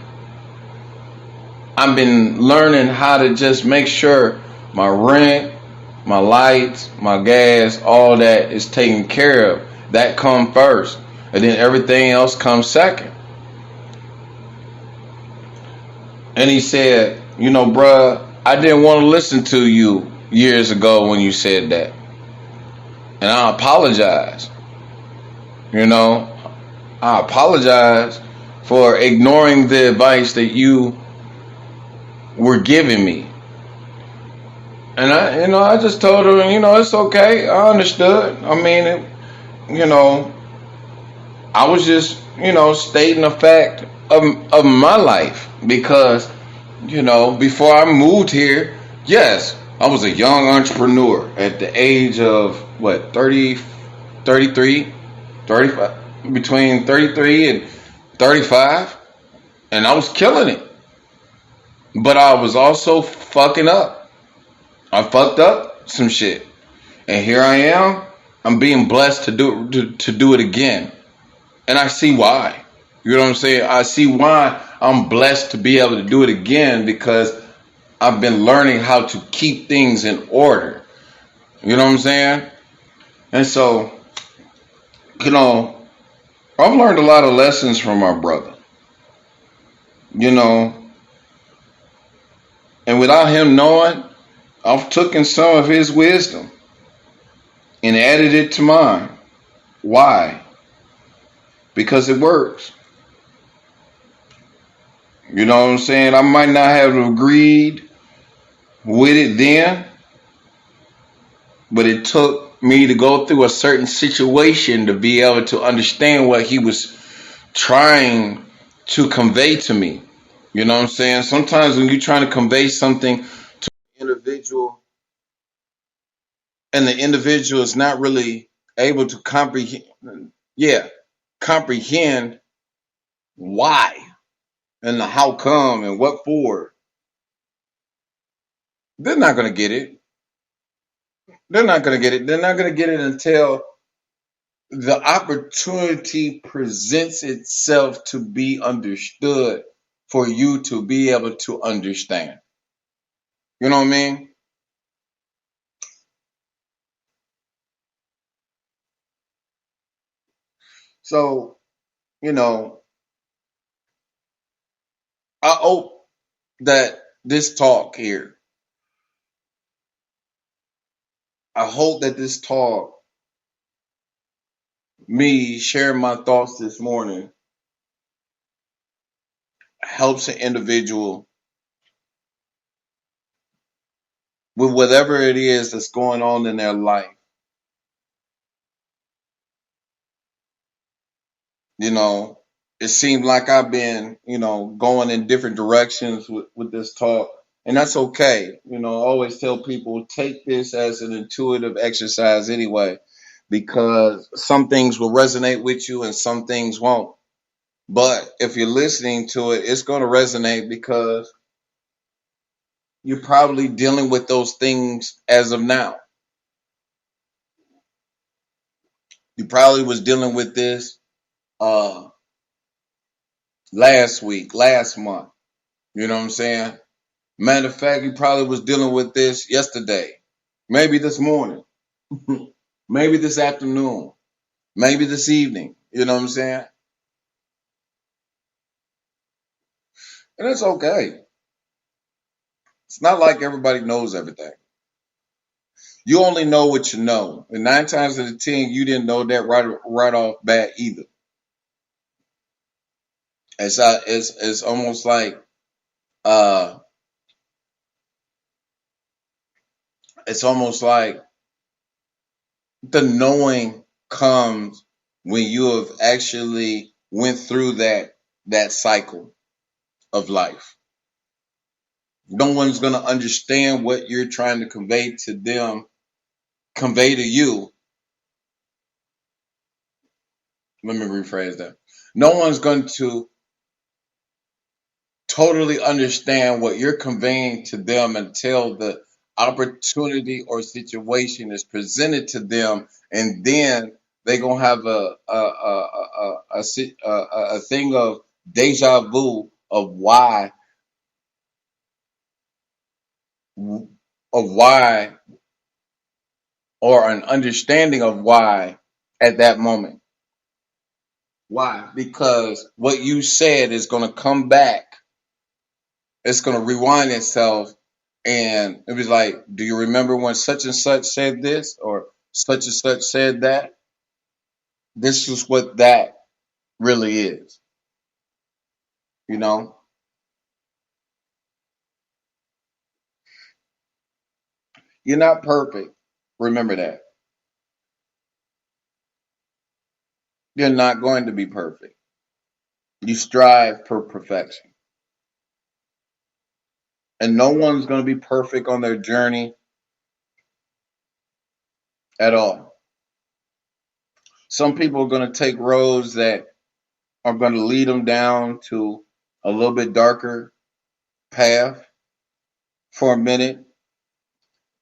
"I've been learning how to just make sure my rent, my lights, my gas, all that is taken care of. That come first, and then everything else comes second." And he said, "Bruh, I didn't want to listen to you years ago when you said that. And I apologize. You know, I apologize for ignoring the advice that you were giving me." And I just told her, it's okay. I understood. I mean, I was just, stating the fact of my life because, before I moved here, yes, I was a young entrepreneur at the age of what, 30, 33, 35, between 33 and 35, and I was killing it. But I was also fucking up. I fucked up some shit. And here I am. I'm being blessed to do it again. And I see why. You know what I'm saying? I see why I'm blessed to be able to do it again because I've been learning how to keep things in order. You know what I'm saying? And so, I've learned a lot of lessons from my brother. And without him knowing, I've taken some of his wisdom and added it to mine. Why? Because it works. You know what I'm saying? I might not have agreed with it then, but it took me to go through a certain situation to be able to understand what he was trying to convey to me. You know what I'm saying? Sometimes when you're trying to convey something to an individual and the individual is not really able to comprehend why and the how come and what for, they're not going to get it. They're not going to get it. They're not going to get it until the opportunity presents itself to be understood for you to be able to understand. You know what I mean? So, you know, I hope that this talk here, I hope that this talk, me sharing my thoughts this morning, helps an individual with whatever it is that's going on in their life. You know, it seemed like I've been, going in different directions with this talk, and that's okay. I always tell people take this as an intuitive exercise anyway, because some things will resonate with you and some things won't. But if you're listening to it, it's going to resonate because you're probably dealing with those things as of now. You probably was dealing with this uh last week, last month. You know what I'm saying? Matter of fact, you probably was dealing with this yesterday, maybe this morning, maybe this afternoon, maybe this evening. You know what I'm saying? And it's okay. It's not like everybody knows everything. You only know what you know, and 9 times out of 10, you didn't know that right off bat either. It's almost like uh, it's almost like the knowing comes when you have actually went through that that cycle of life. No one's going to understand what you're trying to convey to them, convey to you. Let me rephrase that. No one's going to totally understand what you're conveying to them until the opportunity or situation is presented to them, and then they're gonna have a thing of deja vu of why or an understanding of why at that moment. Why? Because what you said is going to come back. It's going to rewind itself. And it was like, do you remember when such and such said this or such and such said that? This is what that really is. You know, you're not perfect. Remember that. You're not going to be perfect. You strive for perfection. And no one's going to be perfect on their journey at all. Some people are going to take roads that are going to lead them down to a little bit darker path for a minute.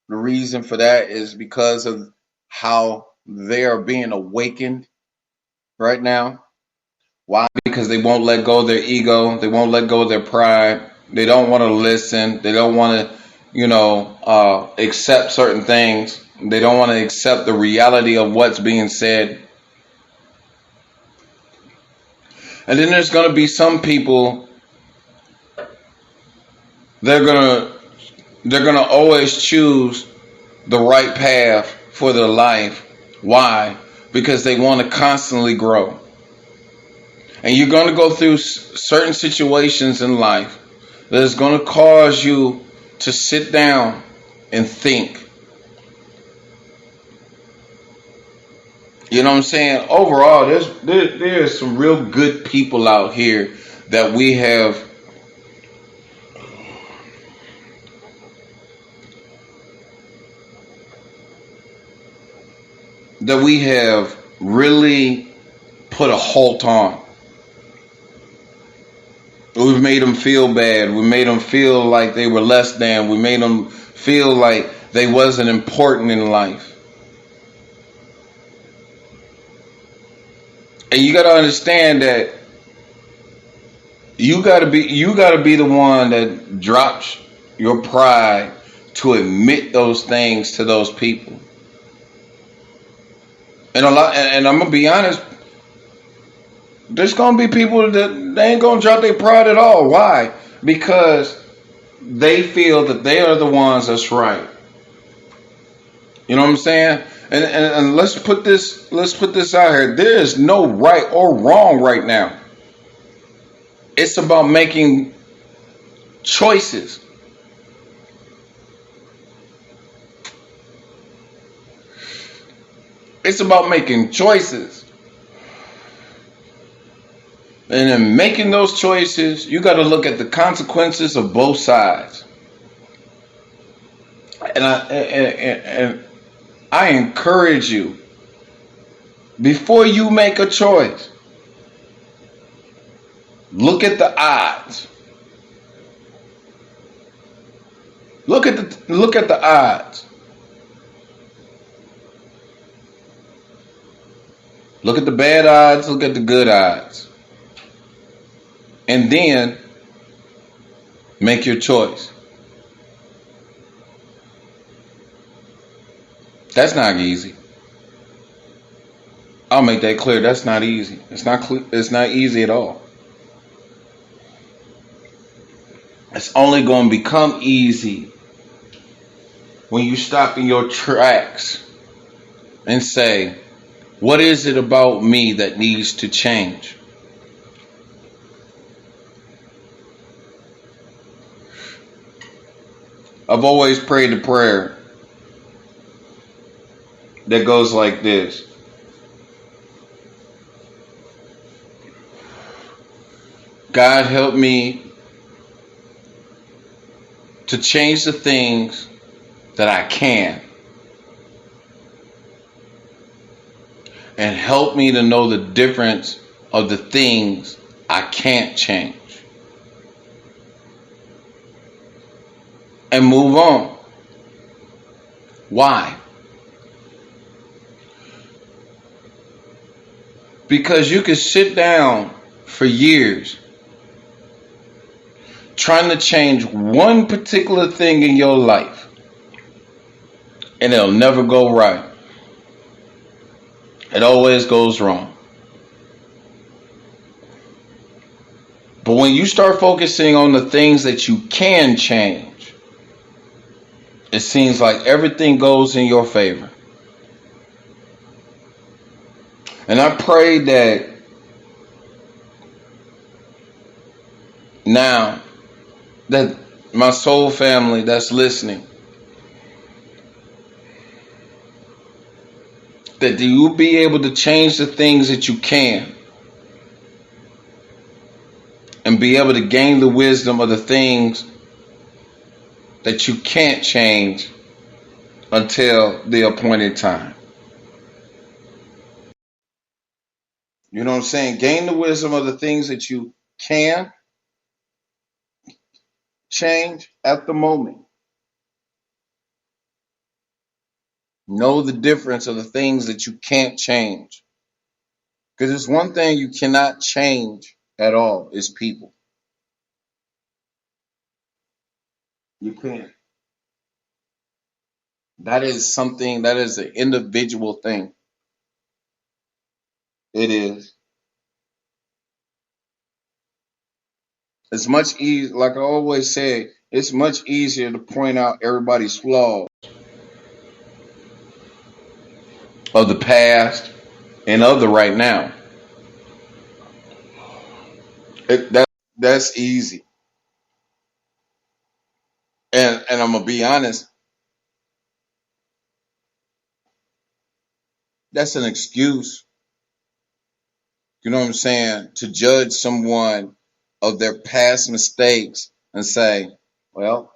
The reason for that is because of how they are being awakened right now. Why? Because they won't let go of their ego. They won't let go of their pride. They don't want to listen. They don't want to, accept certain things. They don't want to accept the reality of what's being said. And then there's going to be some people, they're going to always choose the right path for their life. Why? Because they want to constantly grow. And you're going to go through certain situations in life that is going to cause you to sit down and think. You know what I'm saying? Overall, there's some real good people out here that we have really put a halt on. We've made them feel bad. We made them feel like they were less than. We made them feel like they wasn't important in life. And you got to understand that you got to be the one that drops your pride to admit those things to those people. And I'm gonna be honest, there's gonna be people that they ain't gonna drop their pride at all. Why? Because they feel that they are the ones that's right. You know what I'm saying? And let's put this out here. There is no right or wrong right now. It's about making choices. It's about making choices. And in making those choices, you got to look at the consequences of both sides. And I encourage you, before you make a choice, look at the odds. Look at the odds. Look at the bad odds, look at the good odds. And then make your choice. That's not easy. I'll make that clear. That's not easy. It's not easy at all. It's only going to become easy when you stop in your tracks and say, what is it about me that needs to change? I've always prayed the prayer that goes like this. God help me to change the things that I can, and help me to know the difference of the things I can't change, and move on. Why? Because you can sit down for years trying to change one particular thing in your life, and it'll never go right. It always goes wrong. But when you start focusing on the things that you can change, it seems like everything goes in your favor. And I pray that now that my soul family that's listening, that you will be able to change the things that you can, and be able to gain the wisdom of the things that you can't change until the appointed time. You know what I'm saying? Gain the wisdom of the things that you can change at the moment. Know the difference of the things that you can't change. Because there's one thing you cannot change at all is people. You can't. That is something, that is an individual thing. It is. It's much easier, like I always say, it's much easier to point out everybody's flaws of the past and of the right now. That's easy. And I'm gonna be honest, that's an excuse. You know what I'm saying? To judge someone of their past mistakes and say, well,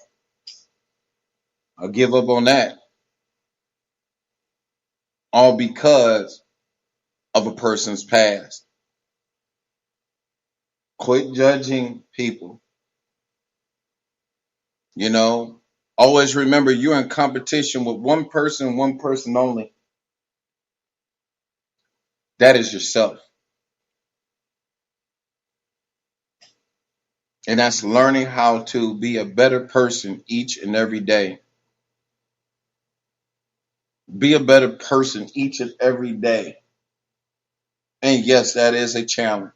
I'll give up on that. All because of a person's past. Quit judging people. You know, always remember you're in competition with one person only. That is yourself. And that's learning how to be a better person each and every day. Be a better person each and every day. And yes, that is a challenge.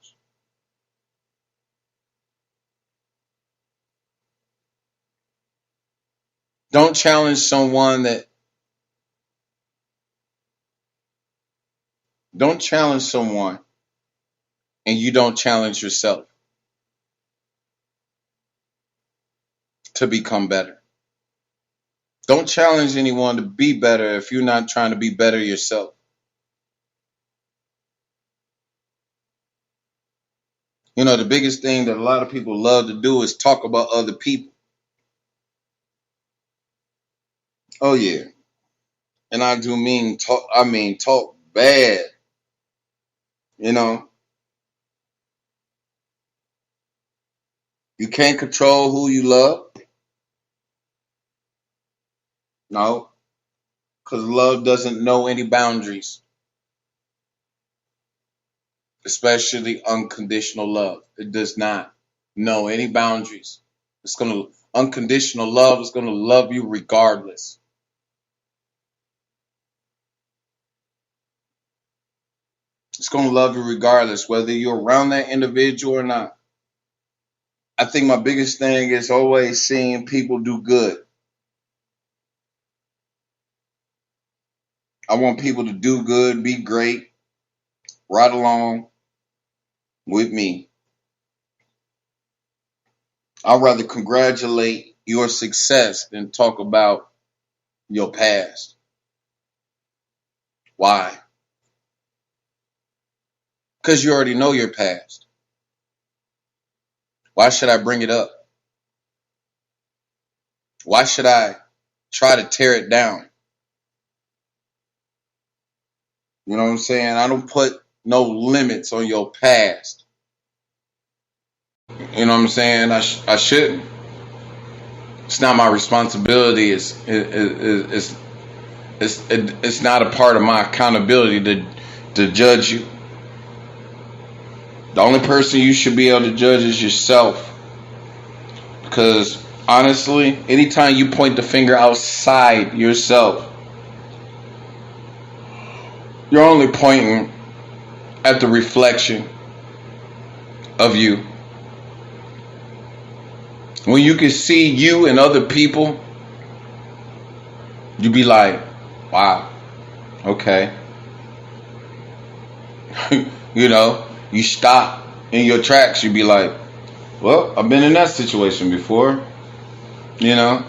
Don't challenge someone that don't challenge someone and you don't challenge yourself to become better. Don't challenge anyone to be better if you're not trying to be better yourself. You know, the biggest thing that a lot of people love to do is talk about other people. Oh yeah. And I do mean talk, I mean talk bad. You know, you can't control who you love. No, because love doesn't know any boundaries, especially unconditional love. It does not know any boundaries. Unconditional love is gonna love you regardless. It's gonna love you regardless, whether you're around that individual or not. I think my biggest thing is always seeing people do good. I want people to do good, be great, right along with me. I'd rather congratulate your success than talk about your past. Why? Because you already know your past. Why should I bring it up? Why should I try to tear it down? You know what I'm saying? I don't put no limits on your past. You know what I'm saying? I shouldn't. It's not my responsibility. It's not a part of my accountability to judge you. The only person you should be able to judge is yourself. Because honestly, anytime you point the finger outside yourself, you're only pointing at the reflection of you. When you can see you and other people, you be like, wow, okay. You know, you stop in your tracks, you be like, well, I've been in that situation before, you know.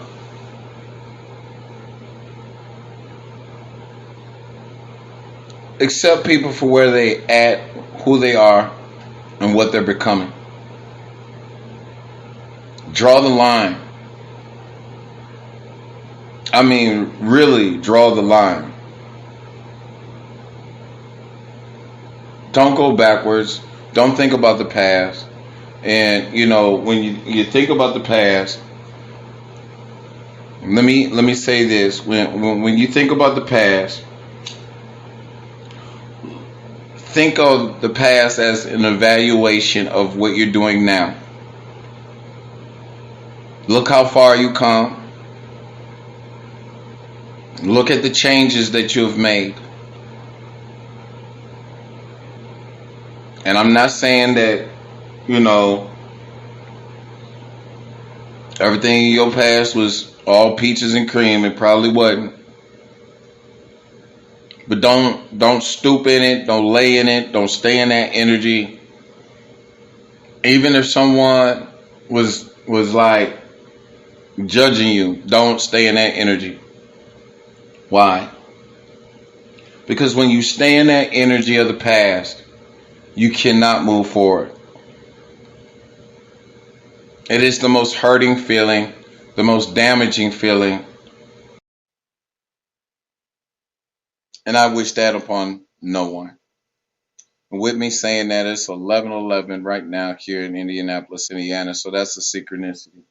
Accept people for where they at, who they are, and what they're becoming. Draw the line. I mean, really draw the line. Don't go backwards. Don't think about the past. And you know, when you think about the past, let me say this. When you think about the past, think of the past as an evaluation of what you're doing now. Look how far you come. Look at the changes that you have made. And I'm not saying that, you know, everything in your past was all peaches and cream. It probably wasn't. But don't stoop in it. Don't lay in it. Don't stay in that energy. Even if someone was like judging you, don't stay in that energy. Why? Because when you stay in that energy of the past, you cannot move forward. It is the most hurting feeling, the most damaging feeling. And I wish that upon no one. And with me saying that, it's 11:11 right now here in Indianapolis, Indiana. So that's a synchronicity.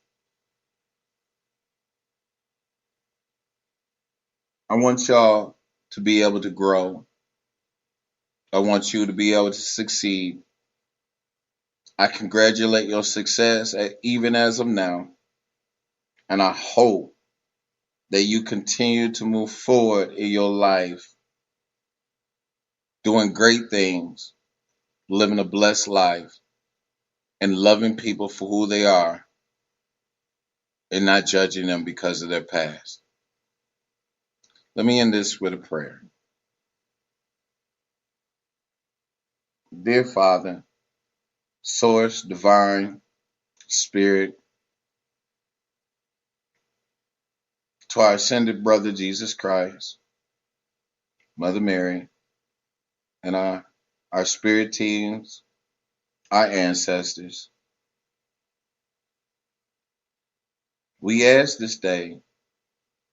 I want y'all to be able to grow. I want you to be able to succeed. I congratulate your success even as of now. And I hope that you continue to move forward in your life, doing great things, living a blessed life, and loving people for who they are and not judging them because of their past. Let me end this with a prayer. Dear Father, Source, Divine, Spirit, to our ascended brother Jesus Christ, Mother Mary, and our spirit teams, our ancestors, we ask this day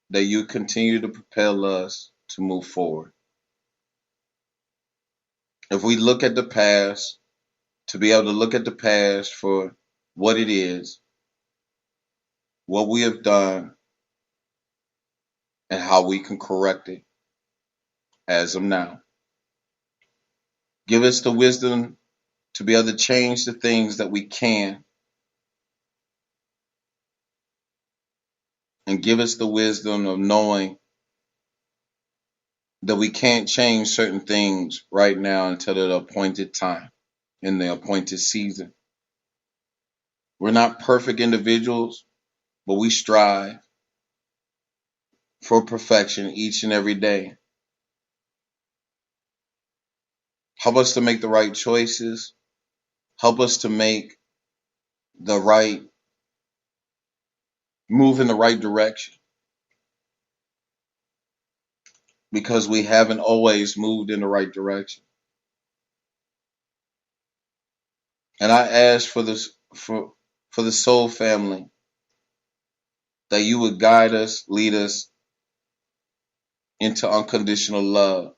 that you continue to propel us to move forward. If we look at the past, to be able to look at the past for what it is, what we have done, and how we can correct it as of now. Give us the wisdom to be able to change the things that we can, and give us the wisdom of knowing that we can't change certain things right now until the appointed time, in the appointed season. We're not perfect individuals, but we strive for perfection each and every day. Help us to make the right choices. Help us to make the right move in the right direction, because we haven't always moved in the right direction. And I ask for this for the soul family, that you would guide us, lead us into unconditional love.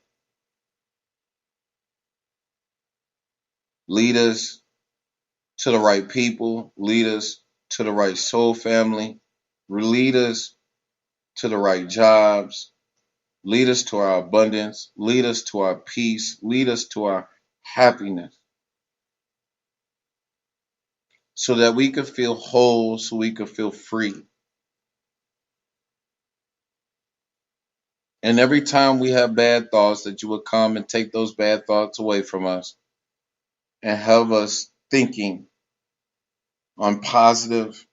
Lead us to the right people, lead us to the right soul family, lead us to the right jobs, lead us to our abundance, lead us to our peace, lead us to our happiness, so that we could feel whole, so we could feel free. And every time we have bad thoughts, that you would come and take those bad thoughts away from us and have us thinking on positive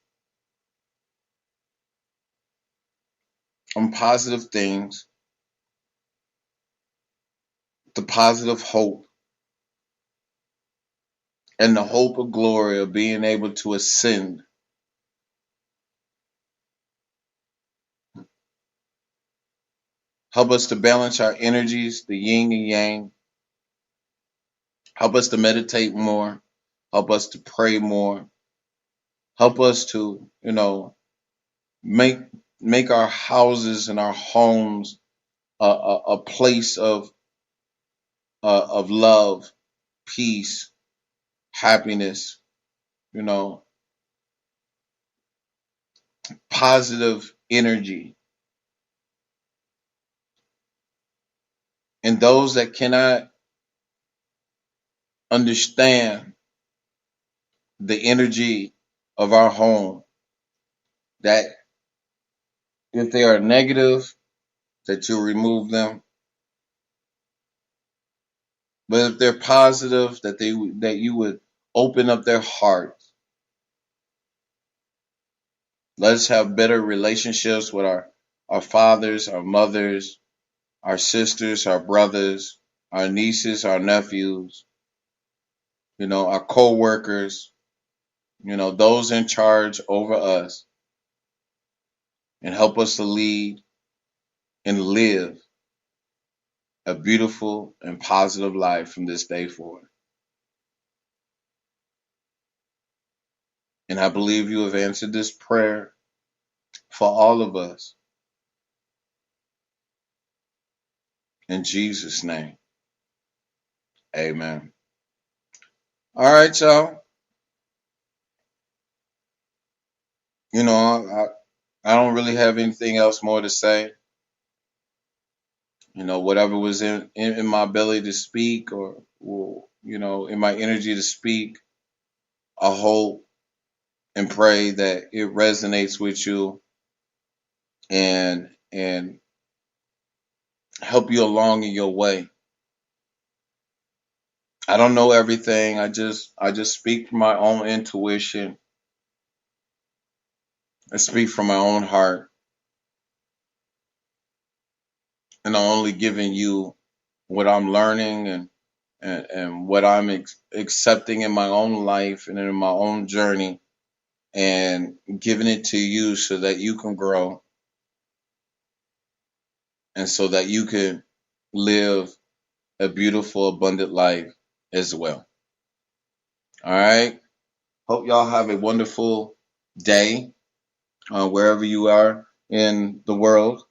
things, the positive hope, and the hope of glory of being able to ascend. Help us to balance our energies, the yin and yang. Help us to meditate more. Help us to pray more. Help us to, make our houses and our homes a place of love, peace, happiness, positive energy. And those that cannot understand the energy of our home, that if they are negative, that you remove them. But if they're positive, that you would open up their hearts. Let us have better relationships with our fathers, our mothers, our sisters, our brothers, our nieces, our nephews, our co-workers, those in charge over us, and help us to lead and live a beautiful and positive life from this day forward. And I believe you have answered this prayer for all of us. In Jesus' name, amen. All right, y'all. I don't really have anything else more to say. Whatever was in my ability to speak, or in my energy to speak, I hope and pray that it resonates with you and help you along in your way. I don't know everything. I just speak from my own intuition. I speak from my own heart. And I'm only giving you what I'm learning and what I'm accepting in my own life and in my own journey, and giving it to you so that you can grow and so that you can live a beautiful, abundant life as well. All right. Hope y'all have a wonderful day wherever you are in the world.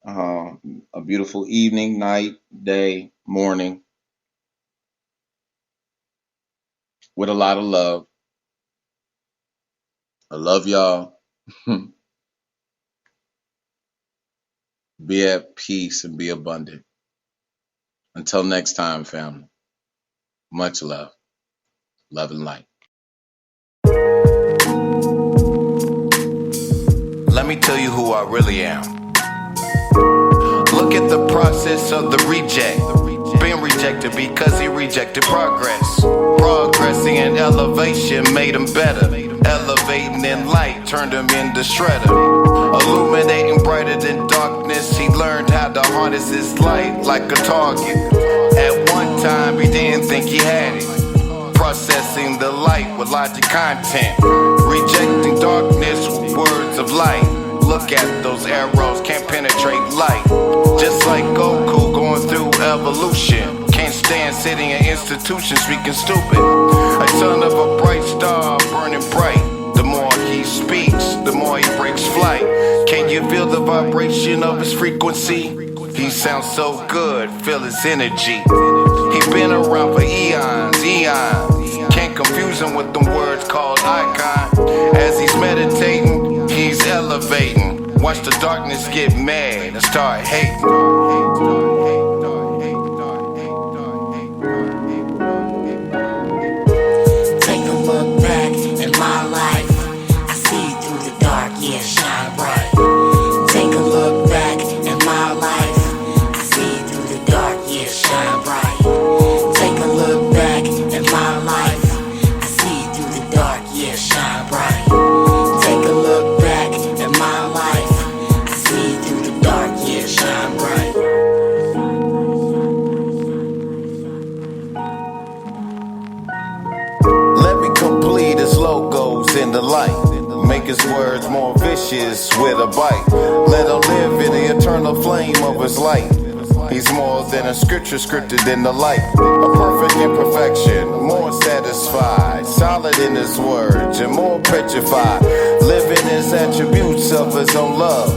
A beautiful evening, night, day, morning, with a lot of love. I love y'all. Be at peace and be abundant. Until next time, family. Much love. Love and light. Let me tell you who I really am. Look at the process of the reject. Being rejected because he rejected progress. Progressing in elevation made him better. Elevating in light turned him into shredder. Illuminating brighter than darkness, he learned how to harness his light like a target. At one time he didn't think he had it. Processing the light with logic content. Rejecting darkness with words of light. Look at those arrows, can't penetrate light. Just like Goku going through evolution. Can't stand sitting in institutions speaking stupid. A son of a bright star, burning bright. The more he speaks, the more he breaks flight. Can you feel the vibration of his frequency? He sounds so good, feel his energy. He been around for eons. Can't confuse him with them words called icon. As he's meditating, he's elevating. Watch the darkness get mad and start hating. Let me complete his logos in the light. Make his words more vicious with a bite. Let him live in the eternal flame of his light. He's more than a scripture scripted in the light. A perfect imperfection, more satisfied. Solid in his words and more petrified. Living his attributes of his own love.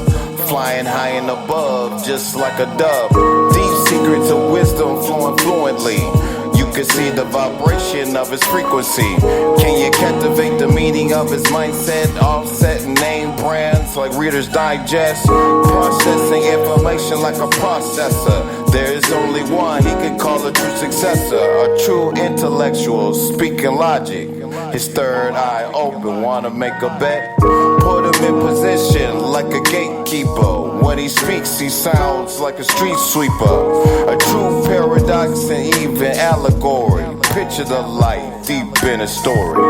Flying high and above, just like a dove. Deep secrets of wisdom flowing fluently. You can see the vibration of his frequency. Can you captivate the meaning of his mindset? Offset name brands like Reader's Digest. Processing information like a processor. There is only one he could call a true successor. A true intellectual speaking logic. His third eye open, wanna make a bet? Put him in position like a gatekeeper. When he speaks, he sounds like a street sweeper. A true paradox and even allegory. Picture the light deep in a story.